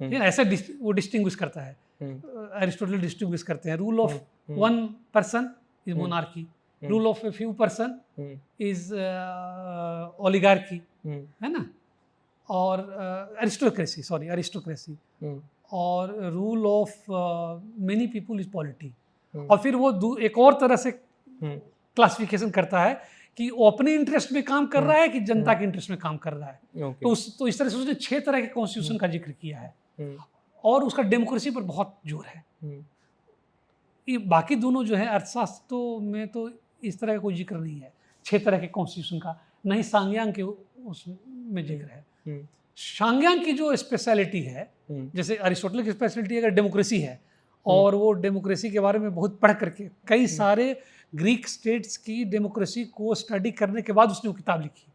ठीक है ना, ऐसे वो डिस्टिंग्विश करता है। एरिस्टोटल डिस्टिंग्विश करते हैं, rule of one person is monarchy, rule of a few person is oligarchy, है ना, और अरिस्टोक्रेसी, और rule of many people is polity. और फिर वो एक और तरह से क्लासिफिकेशन करता है कि वो अपने इंटरेस्ट में काम कर रहा है कि जनता के इंटरेस्ट में काम कर रहा है। तो इस तरह से उसने 6 तरह के कॉन्स्टिट्यूशन का जिक्र किया है, और उसका डेमोक्रेसी पर बहुत जोर है। ये बाकी दोनों जो है अर्थशास्त्र में तो इस तरह का कोई जिक्र नहीं है 6 तरह के कॉन्स्टिट्यूशन का, नहीं सांग्यांग के उसमें जिक्र है। सांग्यांग की जो स्पेशलिटी है, जैसे अरिस्टोटल की स्पेशलिटी अगर डेमोक्रेसी है, और वो डेमोक्रेसी के बारे में बहुत पढ़ करके कई सारे ग्रीक स्टेट्स की डेमोक्रेसी को स्टडी करने के बाद उसने वो किताब लिखी।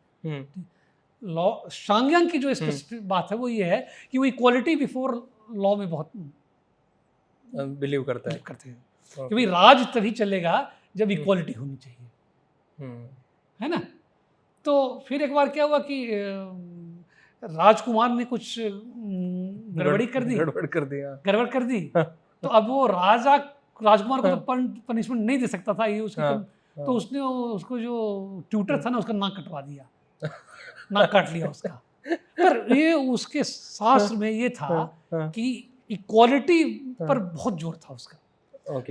सांग्यांग की जो स्पेसिफिक बात है वो ये है कि वो इक्वालिटी बिफोर लॉ में बहुत बिलीव करते हैं कि भाई राज तभी चलेगा जब इक्वालिटी होनी चाहिए, है ना। तो फिर एक बार क्या हुआ कि राजकुमार ने कुछ गड़बड़ कर दी तो अब वो राजकुमार को तो पनिशमेंट नहीं दे सकता था, ये उसकी तो उसने उसको जो ट्यूटर था ना उसका नाक कटवा दिया, नाक काट लिया उसका। पर ये उसके शास्त्र में ये था कि इक्वालिटी पर बहुत जोर था उसका।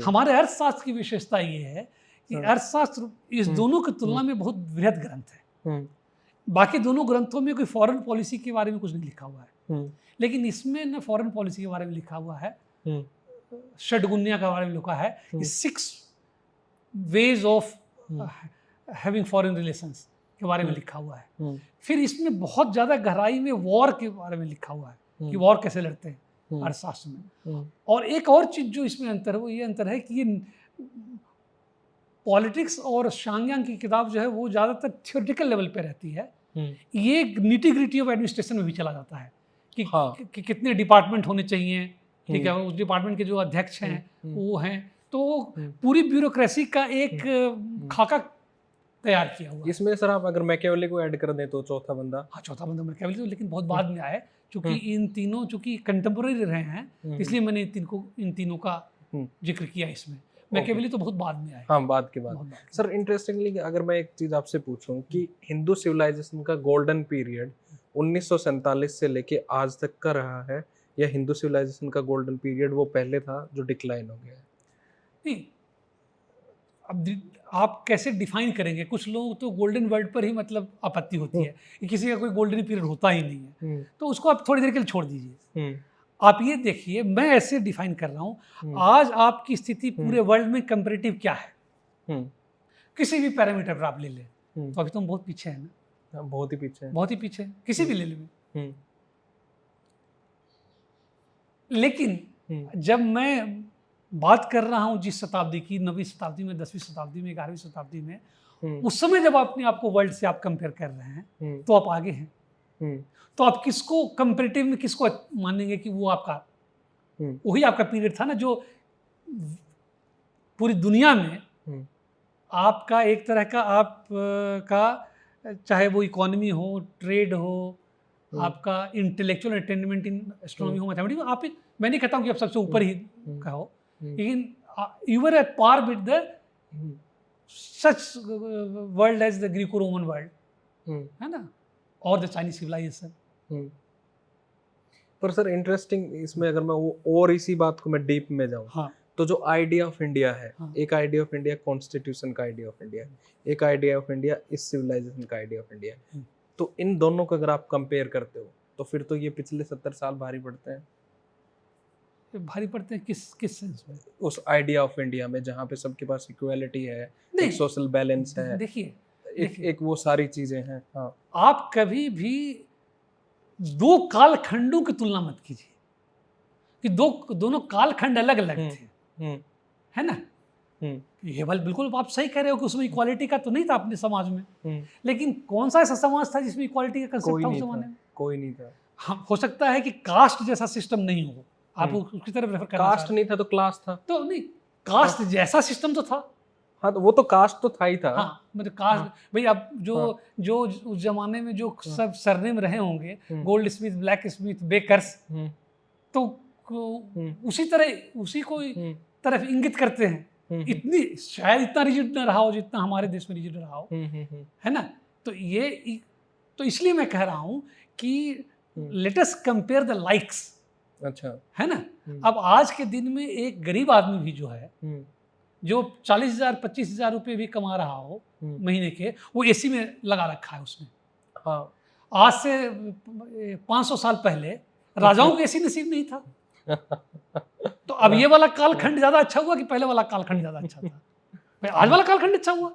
हमारे अर्थशास्त्र की विशेषता ये है कि अर्थशास्त्र इस दोनों की तुलना में बहुत वृहद ग्रंथ है। बाकी दोनों ग्रंथों में कोई फॉरेन पॉलिसी के बारे में कुछ नहीं लिखा हुआ है, लेकिन इसमें न फॉरेन पॉलिसी के बारे में लिखा हुआ है, षडगुन्या के बारे में लिखा है, 6 ways of having foreign relations के बारे में लिखा हुआ है। फिर इसमें बहुत ज़्यादा गहराई में वॉर के बारे में लिखा हुआ है कि वॉर कैसे लड़ते हैं अर्थशास्त्र में। और एक और चीज़ जो इसमें अंतर है वो ये अंतर है कि ये पॉलिटिक्स और शांग्यांग की किताब जो है वो ज़्यादातर थियोरेटिकल लेवल पे रहती है। ये निटी ग्रिटी ऑफ एडमिनिस्ट्रेशन में भी चला जाता है कि कितने डिपार्टमेंट होने चाहिए, ठीक है, उस डिपार्टमेंट के जो अध्यक्ष हैं वो हैं, तो पूरी ब्यूरोक्रेसी का एक खाका तैयार किया हुआ। इसमें सर आप अगर मैकियावेली को ऐड कर दें तो चौथा बंदा, हाँ चौथा बंदा मैकियावेली, तो लेकिन बहुत बाद में आया, क्योंकि इन तीनों चूंकि कंटेम्पोररी रहे हैं इसलिए मैंने इन तीनों का जिक्र किया इसमें। मैकियावेली तो बहुत बाद में आया। हाँ, बाद के बाद। सर इंटरेस्टिंगली अगर मैं एक चीज़ आपसे पूछूं कि हिंदू सिविलाइजेशन का गोल्डन पीरियड 1947 से लेके आज तक का रहा है, या हिंदू सिविलाइजेशन का गोल्डन पीरियड वो पहले था जो डिक्लाइन हो गया है? नहीं, अब आप कैसे डिफाइन करेंगे? कुछ लोग तो गोल्डन वर्ड पर ही मतलब आपत्ति होती है कि किसी का कोई गोल्डन पीरियड होता ही नहीं है, तो उसको आप थोड़ी देर के लिए छोड़ दीजिए। आप ये देखिए, मैं ऐसे डिफाइन कर रहा हूँ, आज आपकी स्थिति पूरे वर्ल्ड में कंपैरेटिव क्या है, किसी भी पैरामीटर पर आप ले लें, तो अभी तो हम बहुत पीछे हैं ना, बहुत ही पीछे, बहुत ही पीछे, किसी भी ले लें। लेकिन जब मैं बात कर रहा हूँ जिस शताब्दी की, 9वीं शताब्दी में, 10वीं शताब्दी में, 11वीं शताब्दी में, उस समय जब अपने आप को वर्ल्ड से आप कंपेयर कर रहे हैं तो आप आगे हैं। तो आप किसको कंपैरेटिव में किसको मानेंगे कि वो आपका वही आपका पीरियड था ना, जो पूरी दुनिया में आपका एक तरह का आपका चाहे वो इकोनॉमी हो, ट्रेड हो, आपका इंटेलेक्चुअल अटेनमेंट इन एस्ट्रोनॉमी हो, मैथमेटिक्स, आप मैं नहीं कहता हूँ कि आप सबसे ऊपर ही का हो, लेकिन you were at par with the such world as the Greco Roman world, है ना, और द चाइनीज सिविलाइजेशन। पर सर इंटरेस्टिंग इसमें अगर मैं वो और इसी बात को मैं डीप में जाऊँ, हाँ, तो जो आइडिया ऑफ इंडिया है, हाँ, एक आइडिया ऑफ इंडिया कॉन्स्टिट्यूशन का आइडिया ऑफ इंडिया है, एक आइडिया ऑफ इंडिया इस सिविलाइजेशन का आइडिया ऑफ इंडिया है, तो इन दोनों को अगर आप कंपेयर करते हो तो फिर तो ये पिछले 70 साल भारी पड़ते हैं। भारी पड़ते हैं किस सेंस में? उस आइडिया ऑफ इंडिया में जहाँ पे सबके पास इक्वालिटी है, एक सोशल बैलेंस है, देखिए एक वो सारी चीजें हैं। हाँ, आप कभी भी दो कालखंडों की तुलना मत कीजिए कि दोनों कालखंड अलग अलग थे, है ना। ये बिल्कुल आप सही कह रहे हो कि उसमें इक्वालिटी का तो नहीं था अपने समाज में, लेकिन कौन सा ऐसा समाज था जिसमें इक्वालिटी का कंसेप्ट था उस जमाने में? कोई नहीं था। हाँ, हो सकता है कि कास्ट जैसा सिस्टम नहीं हो, आप उसकी तरफ रेफर करना, कास्ट नहीं था तो क्लास था, तो नहीं, कास्ट जैसा सिस्टम तो था। हाँ, तो वो तो कास्ट तो था ही था। हाँ, मतलब कास्ट भाई, अब जो उस जमाने में जो सब सरनेम रहे होंगे, goldsmith, blacksmith, bakers, तो उसी को तरफ इंगित करते हैं। इतनी शायद इतना रिजिड न रहा हो जितना हमारे देश में रिजिड रहा हो, है ना। तो इसलिए मैं कह रहा हूँ कि let us compare the likes, अच्छा, है ना। अब आज के दिन में एक गरीब आदमी भी जो है, जो 40,000 25,000 रुपये भी कमा रहा हो महीने के, वो एसी में लगा रखा है उसने। हाँ, आज से 500 साल पहले राजाओं को एसी नसीब नहीं था। तो अब ये वाला कालखंड ज्यादा अच्छा हुआ कि पहले वाला कालखंड ज्यादा अच्छा था? आज वाला कालखंड अच्छा हुआ,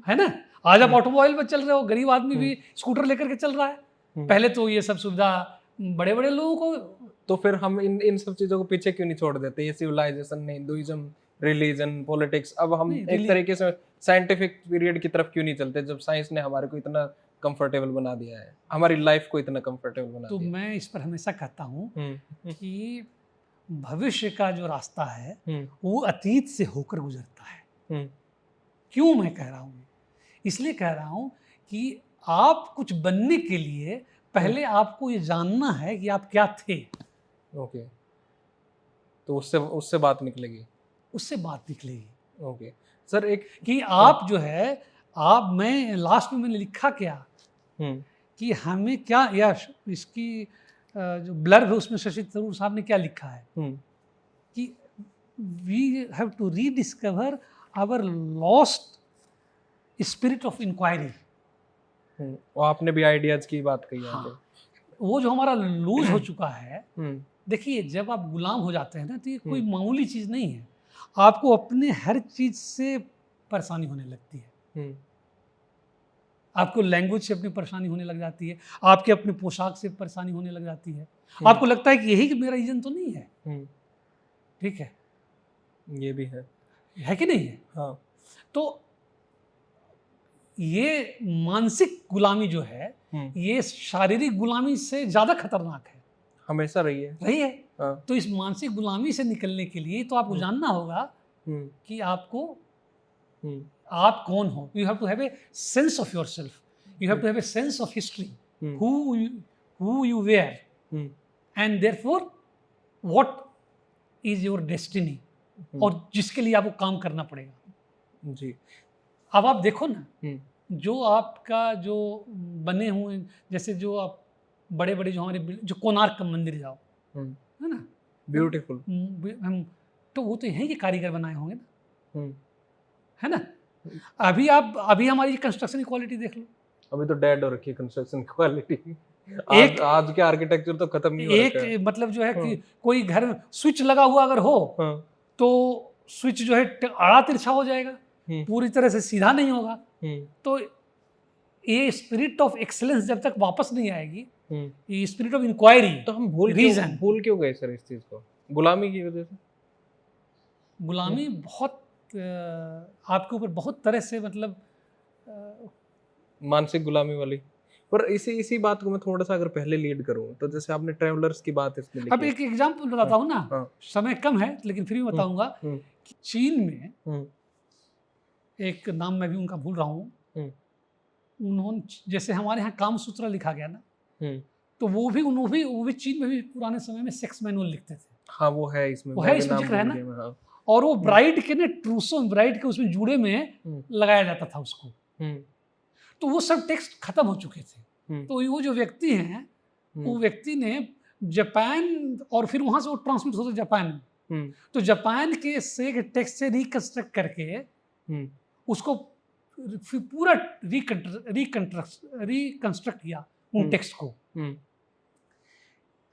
है ना। आज आप ऑटोमोबाइल में चल रहे हो, गरीब आदमी भी स्कूटर लेकर के चल रहा है। पहले तो ये सब सुविधा बड़े बड़े लोगों को, तो फिर हम इन सब चीजों को पीछे क्यों नहीं छोड़ देते? ये सिविलाइजेशन ने, हिंदुइज्म, रिलीजन, पॉलिटिक्स, अब हम एक तरीके से साइंटिफिक पीरियड की तरफ क्यों नहीं चलते, जब साइंस ने हमारे को इतना कंफर्टेबल बना दिया है, हमारी लाइफ को इतना कंफर्टेबल बना दिया। तो मैं इस पर हमेशा कहता हूँ कि भविष्य का जो रास्ता है वो अतीत से होकर गुजरता है। क्यों मैं कह रहा हूँ? इसलिए कह रहा हूँ कि आप कुछ बनने के लिए पहले आपको ये जानना है कि आप क्या थे। ओके, तो उससे बात निकलेगी, उससे बात निकलेगी। ओके सर, एक कि आप जो है, आप, मैं लास्ट में मैंने लिखा क्या कि हमें क्या, या इसकी जो ब्लर्ब है उसमें शशि थरूर साहब ने क्या लिखा है कि we have to rediscover our lost spirit of inquiry. वो आपने भी आइडियाज की बात कही है। हाँ, वो जो हमारा लूज हो चुका है। देखिए, जब आप गुलाम हो जाते हैं ना, तो ये कोई मामूली चीज़ नहीं है। आपको अपने हर चीज़ से परेशानी होने लगती है। आपको लैंग्वेज से अपनी परेशानी होने लग जाती है, आपके अपने पोशाक से परेशानी होने लग जाती है। आपको लगता है कि यही कि मेरा रीजन तो नहीं है। ठीक है, ये भी है कि नहीं है? हाँ। तो ये मानसिक गुलामी जो है, ये शारीरिक गुलामी से ज़्यादा खतरनाक है, हमेशा रही है। हाँ। तो इस मानसिक गुलामी से निकलने के लिए तो आपको जानना होगा कि आपको, आप कौन हो। You have to have a sense of yourself, you have to have a sense of history, who you were, and therefore what is your destiny, और जिसके लिए आपको काम करना पड़ेगा। जी। अब आप देखो ना, जो आपका जो बने हुए, जैसे जो आप बड़े बड़े जो हमारे, जो कोणार्क का मंदिर जाओ, है ना, ब्यूटीफुल, तो वो तो यहीं के कारीगर बनाए होंगे ना, है ना। अभी हमारी कंस्ट्रक्शन की क्वालिटी देख लो, अभी तो डेड हो रखी है कंस्ट्रक्शन क्वालिटी। आज के आर्किटेक्चर तो खत्म नहीं हो रखा है। मतलब जो है कि कोई घर में स्विच लगा हुआ अगर हो, तो स्विच जो है आड़ा तिरछा हो जाएगा, पूरी तरह से सीधा नहीं होगा। तो ये स्पिरिट ऑफ एक्सीलेंस जब तक वापस नहीं आएगी, ये स्पिरिट ऑफ इंक्वायरी, तो हम भूल क्यों गए सर इस चीज को? गुलामी की वजह से। गुलामी बहुत आपके ऊपर बहुत तरह से, मतलब मानसिक गुलामी वाली। पर इसी बात को मैं थोड़ा सा अगर पहले लीड करूं, तो जैसे आपने ट्रैवलर्स की बात इसमें लिखी। अब एक एग्जांपल बताता हूं ना, समय कम है लेकिन फिर भी बताऊंगा कि चीन में एक नाम मैं भी उनका भूल रहा हूँ, उन्होंने, जैसे हमारे यहाँ कामसूत्रा लिखा गया ना, तो वो भी चीन में भी पुराने समय में सेक्स मैनुअल लिखते थे। हाँ, वो है इसमें जिक्र है ना। और वो ब्राइड के ना ट्रूसो, ब्राइड के उसमें जूड़े में लगाया जाता था उसको। तो वो सब टेक्स्ट खत्म हो चुके थे। तो वो जो व्यक्ति हैं, वो व्यक्ति ने जापान, और फिर वहां से वो ट्रांसमिट होता जापान में, तो जापान के से टेक्स्ट से रिकंस्ट्रक्ट करके उसको पूरा रिकंस्ट्रक्ट किया उन टेक्स्ट को।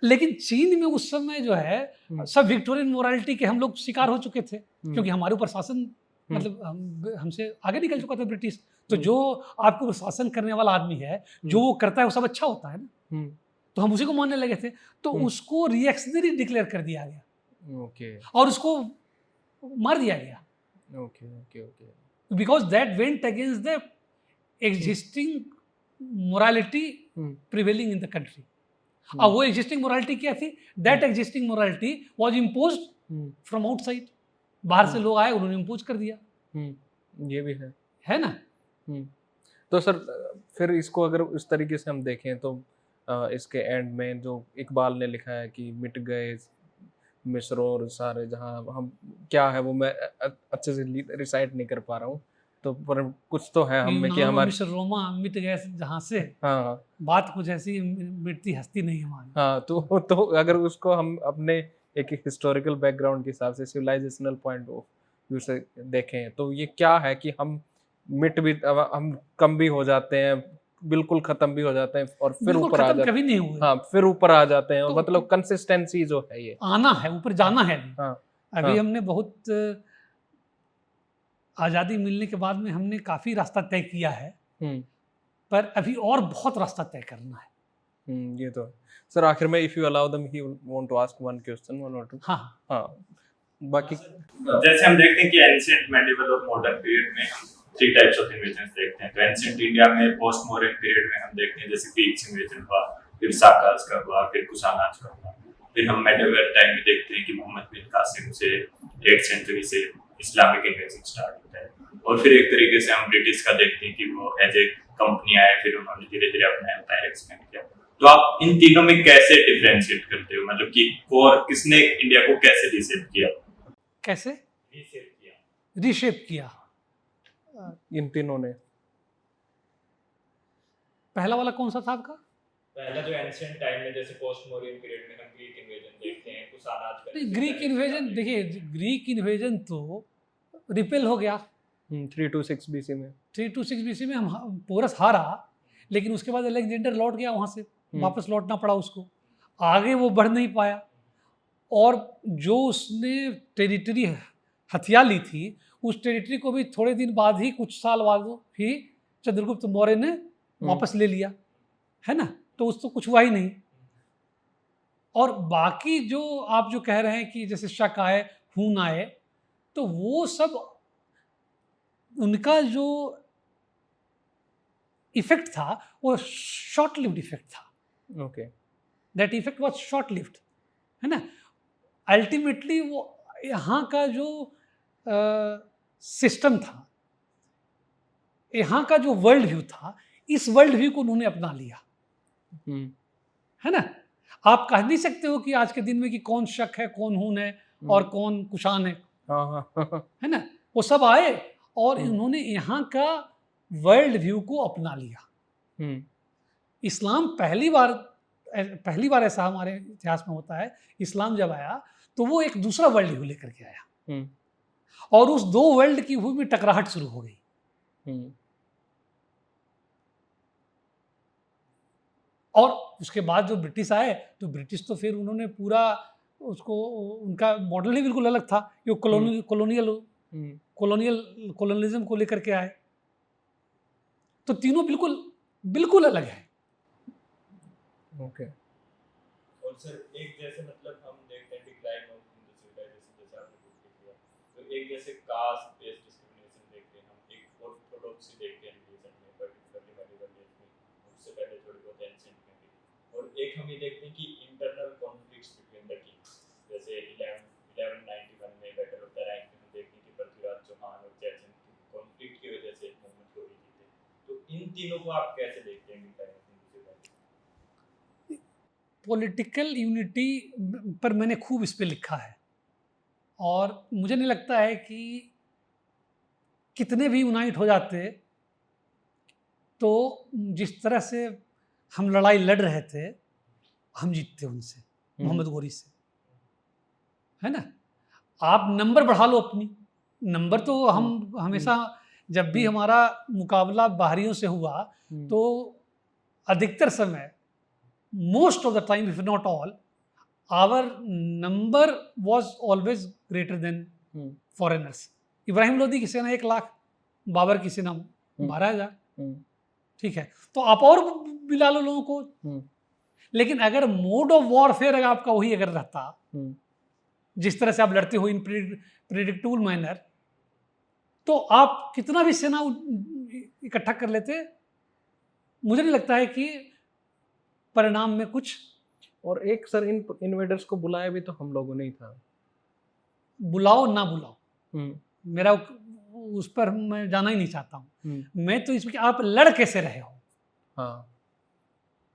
लेकिन चीन में उस समय जो है, सब विक्टोरियन मोरालिटी के हम लोग शिकार हो चुके थे, क्योंकि हमारे ऊपर शासन, मतलब हमसे आगे निकल चुका था ब्रिटिश। तो जो आपको शासन करने वाला आदमी है, जो वो करता है वो सब अच्छा होता है ना, तो हम उसी को मानने लगे थे। तो उसको रिएक्शनरी डिक्लेयर कर दिया गया। ओके। और उसको मार दिया गया। Okay okay okay. Because that went against the existing morality prevailing in the country. अब वो एग्जिस्टिंग मोरालिटी क्या थी? That existing morality was imposed from outside. बाहर से लोग आए, उन्होंने इम्पोज कर दिया। ये भी है ना। तो सर, फिर इसको अगर उस तरीके से हम देखें, तो इसके एंड में जो इकबाल ने लिखा है कि मिट गए मिस्रों और सारे जहाँ, हम क्या है वो मैं अच्छे से रिसाइट नहीं कर पा रहा हूँ, तो पर कुछ तो है हम में कि हमारे रोमा मिट गए जहाँ से। हाँ, बात कुछ ऐसी, मिटती हस्ती नहीं हमारी। हाँ, तो अगर उसको हम अपने एक हिस्टोरिकल बैकग्राउंड के हिसाब से, सिविलाइजेशनल पॉइंट ऑफ व्यू से देखें, तो ये क्या है कि हम मिट भी, हम कम भी हो जाते हैं, बिल्कुल खत्म भी हो जाते हैं, और फिर ऊपर आ जाते हैं, कभी नहीं हुए। हाँ, फिर ऊपर आ जाते हैं। तो मतलब कंसिस्टेंसी जो है, ये आना है, ऊपर जाना है। हाँ, अभी हमने बहुत आज़ादी मिलने के बाद में हमने काफ़ी रास्ता तय किया है, पर अभी और बहुत रास्ता तय करना है। ये तो सर, आखिर में if you allow them, he want to ask one question, one or two. हाँ हाँ, बाकी जैसे हम देखते हैं कि एंशिएंट मेडिवल और मॉडर्न पीरियड में हम 3 टाइप्स ऑफ इन्वेजन्स देखते हैं। तो एंशिएंट इंडिया में पोस्ट मॉडर्न पीरियड में हम देखते हैं जैसे ग्रीक्स इन्वेजन हुआ, फिर साकास का हुआ, फिर कुशानाज का हुआ। फिर हम मेडिवल टाइम में देखते हैं कि मोहम्मद बिन कासिम से 8th सेंचुरी से इस्लामिक इन्वेजन स्टार्ट होता है। और फिर एक तरीके से हम ब्रिटिश का देखते हैं कि वो एज ए कंपनी आए, फिर उन्होंने धीरे धीरे अपना एम्पायर एक्सपेंड किया। तो आप इन तीनों में कैसे डिफरेंशिएट करते हो, मतलब कि कोर किसने इंडिया को कैसे रीसेट किया? कैसे रीसेट किया, रीशेप किया? इन तीनों ने। पहला वाला कौन सा था आपका? पहला जो एंशिएंट टाइम में, जैसे पोस्ट मॉडर्न पीरियड में हम ग्रीक इन्वेजन देखते हैं, कुशानाज का। ग्रीक इन्वेजन, देखिए ग्रीक इन्वेजन तो रिपेल हो गया 326 बीसी में। 326 बीसी में हम पोरस हारा, लेकिन उसके बाद अलेक्जेंडर लौट गया वहाँ से, वापस लौटना पड़ा उसको, आगे वो बढ़ नहीं पाया। और जो उसने टेरिटरी हथिया ली थी, उस टेरिटरी को भी थोड़े दिन बाद ही, कुछ साल बाद ही चंद्रगुप्त मौर्य ने वापस ले लिया, है ना। तो उसको कुछ हुआ ही नहीं। और बाकी जो आप जो कह रहे हैं कि जैसे शक आए, खून आए, तो वो सब उनका जो इफेक्ट था वो शॉर्ट लिव्ड इफेक्ट था। Okay, that effect was short lived, है ना। अल्टीमेटली वो यहाँ का जो सिस्टम था, यहाँ का जो वर्ल्ड व्यू था, इस वर्ल्ड व्यू को उन्होंने अपना लिया, है ना। आप कह नहीं सकते हो कि आज के दिन में कि कौन शक है, कौन हून है और कौन कुशान है, है ना। वो सब आए और इन्होंने यहाँ का वर्ल्ड व्यू को अपना लिया। इस्लाम पहली बार ऐसा हमारे इतिहास में होता है। इस्लाम जब आया तो वो एक दूसरा वर्ल्ड व्यू लेकर के आया, और उस दो वर्ल्ड की व्यू में टकराहट शुरू हो गई। और उसके बाद जो ब्रिटिश आए, तो ब्रिटिश तो फिर उन्होंने पूरा उसको, उनका मॉडल ही बिल्कुल अलग था, जो कोलोनियलिज्म को लेकर के आए। तो तीनों बिल्कुल अलग है। ओके। और सर एक जैसे, मतलब हम देखते हैं डिक्लाइन ऑफ हिंदू सिविलाइजेशन, जैसे आपने पूछ किया, तो एक जैसे कास्ट बेस्ड डिस्क्रिमिनेशन देखते हैं हम, एक ऑर्थोडॉक्सी देखते हैं रिलीजन में, पर्टिकुलरली मेडिवल एज में, उससे पहले थोड़ी बहुत एंशिएंट में भी। और एक हम ये देखते हैं कि internal conflicts between the Kings, जैसे 1191 में बैटल ऑफ द राइन में हम देखते हैं कि पृथ्वीराज चौहान और जयचंद की कॉन्फ्लिक्ट की वजह से मोहम्मद घोरी जीते। तो इन तीनों को आप कैसे देखते हैं decline of Hindu civilization? Political unity पर मैंने खूब इस पे लिखा है, और मुझे नहीं लगता है कि कितने भी यूनाइट हो जाते, तो जिस तरह से हम लड़ाई लड़ रहे थे, हम जीतते उनसे, मोहम्मद घोरी से, है ना। आप नंबर बढ़ा लो अपनी, नंबर तो हम हमेशा, जब भी हमारा मुकाबला बाहरियों से हुआ, तो अधिकतर समय, most of the time if not all, our number was always greater than foreigners. Ibrahim Lodi की सेना 1 लाख, बाबर की सेना 12,000, ठीक है। तो आप और मिला लो लोगों को, लेकिन अगर मोड ऑफ वॉरफेयर अगर आपका वही अगर रहता, जिस तरह से आप लड़ते हो इन प्रेडिक्टेबल मैनर, तो आप कितना भी सेना इकट्ठा कर लेते, मुझे नहीं लगता है कि परिणाम में कुछ। और एक सर, इन इन्वेडर्स को बुलाया भी तो हम लोगों ने ही था। बुलाओ ना बुलाओ, मेरा उस पर मैं जाना ही नहीं चाहता हूँ। मैं तो इसमें कि आप लड़ कैसे रहे हो। हाँ,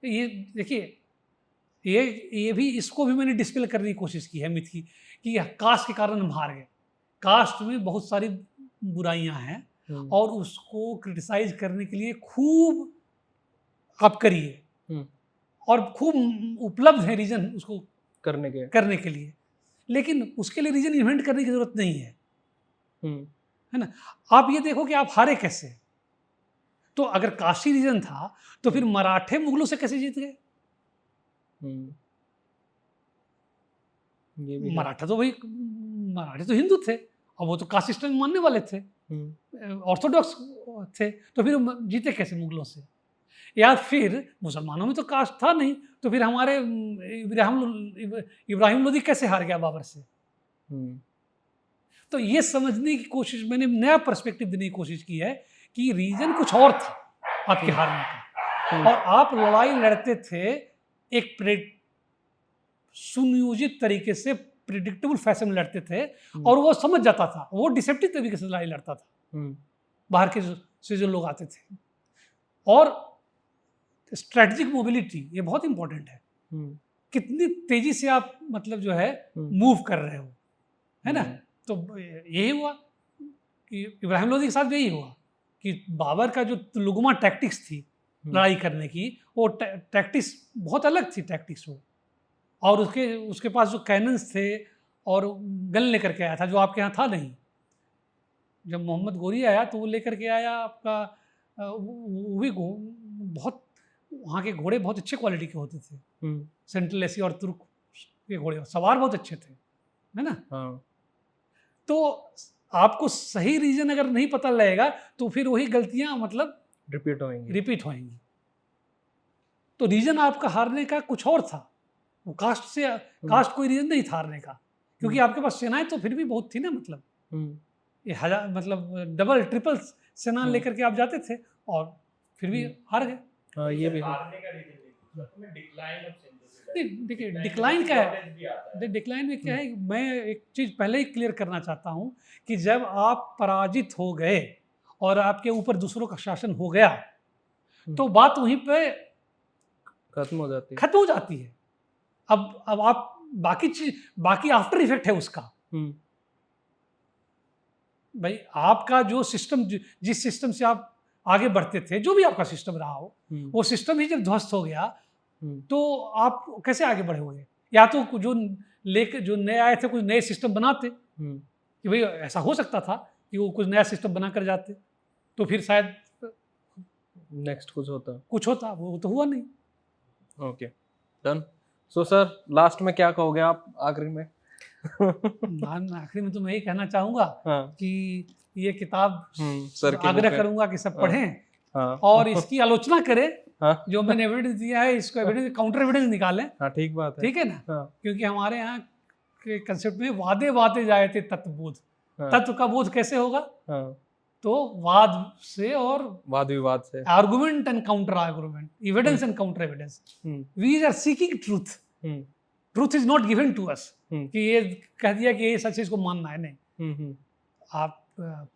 ये देखिए, ये भी, इसको भी मैंने डिस्प्ले करने की कोशिश की है मिथ की, कि कास्ट के कारण हम हार गए। कास्ट में बहुत सारी बुराइयां हैं, और उसको क्रिटिसाइज करने के लिए खूब आप करिए, और खूब उपलब्ध है रीजन उसको करने के लिए, लेकिन उसके लिए रीजन इन्वेंट करने की जरूरत नहीं है, है ना। आप ये देखो कि आप हारे कैसे। तो अगर काशी रीजन था, तो फिर मराठे मुगलों से कैसे जीत गए? मराठे तो हिंदू थे, और वो तो कास्ट सिस्टम मानने वाले थे, ऑर्थोडॉक्स थे, तो फिर जीते कैसे मुगलों से? या फिर मुसलमानों में तो कास्ट था नहीं, तो फिर हमारे इब्राहिम लोदी कैसे हार गया बाबर से? तो ये समझने की कोशिश, मैंने नया पर्सपेक्टिव देने की कोशिश की है कि रीजन कुछ और था आपके हारने का, और आप लड़ाई लड़ते थे एक सुनियोजित तरीके से, प्रिडिक्टेबल फैशन में लड़ते थे, और वो समझ जाता था, वो डिसेप्टिव तरीके से लड़ाई लड़ता था, बाहर के से जो लोग आते थे, और स्ट्रेटजिक मोबिलिटी, ये बहुत इंपॉर्टेंट है। कितनी तेजी से आप मतलब जो है मूव कर रहे हो, है ना। तो यही हुआ कि इब्राहिम लोदी के साथ भी यही हुआ कि बाबर का जो लुगमा टैक्टिक्स थी लड़ाई करने की, वो टैक्टिक्स बहुत अलग थी टैक्टिक्स वो। और उसके पास जो कैनन्स थे और गन लेकर के आया था, जो आपके यहाँ था नहीं। जब मोहम्मद गोरी आया तो वो लेकर के आया आपका वो भी बहुत, वहाँ के घोड़े बहुत अच्छे क्वालिटी के होते थे। सेंट्रल एशिया और तुर्क के घोड़े सवार बहुत अच्छे थे, है ना। हाँ। तो आपको सही रीजन अगर नहीं पता लगेगा तो फिर वही गलतियां मतलब रिपीट होंगी। तो रीजन आपका हारने का कुछ और था, वो कास्ट कोई रीजन नहीं था हारने का, क्योंकि आपके पास सेनाएं तो फिर भी बहुत थी ना, मतलब ये हजार मतलब डबल ट्रिपल सेना लेकर के आप जाते थे और फिर भी हार गए। हाँ, ये भी हारने का रीजन नहीं, डिक्लाइन ऑफ देखिए डिक्लाइन क्या है, डिक्लाइन में क्या है, मैं एक चीज़ पहले ही क्लियर करना चाहता हूँ कि जब आप पराजित हो गए और आपके ऊपर दूसरों का शासन हो गया तो बात वहीं पे खत्म हो जाती है। अब आप बाकी आफ्टर इफेक्ट है उसका। भाई आपका जो सिस्टम, जिस सिस्टम से आप आगे बढ़ते थे, जो भी आपका सिस्टम रहा हो, वो सिस्टम ही जब ध्वस्त हो गया तो आप कैसे आगे बढ़े होंगे। या तो जो नए आए थे कुछ नए सिस्टम बनाते कि भाई ऐसा हो सकता था कि वो कुछ नया सिस्टम बना कर जाते तो फिर शायद नेक्स्ट कुछ होता, वो तो हुआ नहीं। Okay, done. So sir, last में क्या कहोगे आप आखिरी में? आखिरी में तो मैं यही कहना चाहूँगा कि ये किताब आग्रह करूँगा कि सब पढ़ें और इसकी आलोचना करें। जो मैंने एविडेंस दिया है इसको एविडेंस, काउंटर एविडेंस निकालें। ठीक बात है, ठीक है ना। क्योंकि हमारे यहाँ के कंसेप्ट में वादे जाए थे तत्वबोध। तत्व का बोध कैसे होगा? तो वाद से और वाद विवाद से, argument and counter argument, evidence and counter evidence. We are seeking truth. Truth is not given to us कि ये कह दिया कि ये सच है, इसको मानना है, नहीं। आप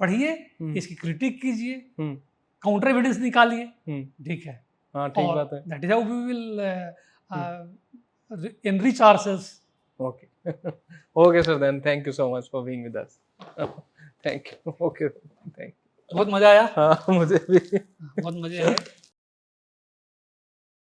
पढ़िए, इसकी क्रिटिक कीजिए, काउंटर एविडेंस निकालिए, ठीक है। ठीक बात है। That is how we will enrich ourselves. Okay. Okay sir, then thank you so much for being with us. Thank you. Okay, thank you. बहुत मजा आया। हाँ, मुझे भी बहुत मजा आया।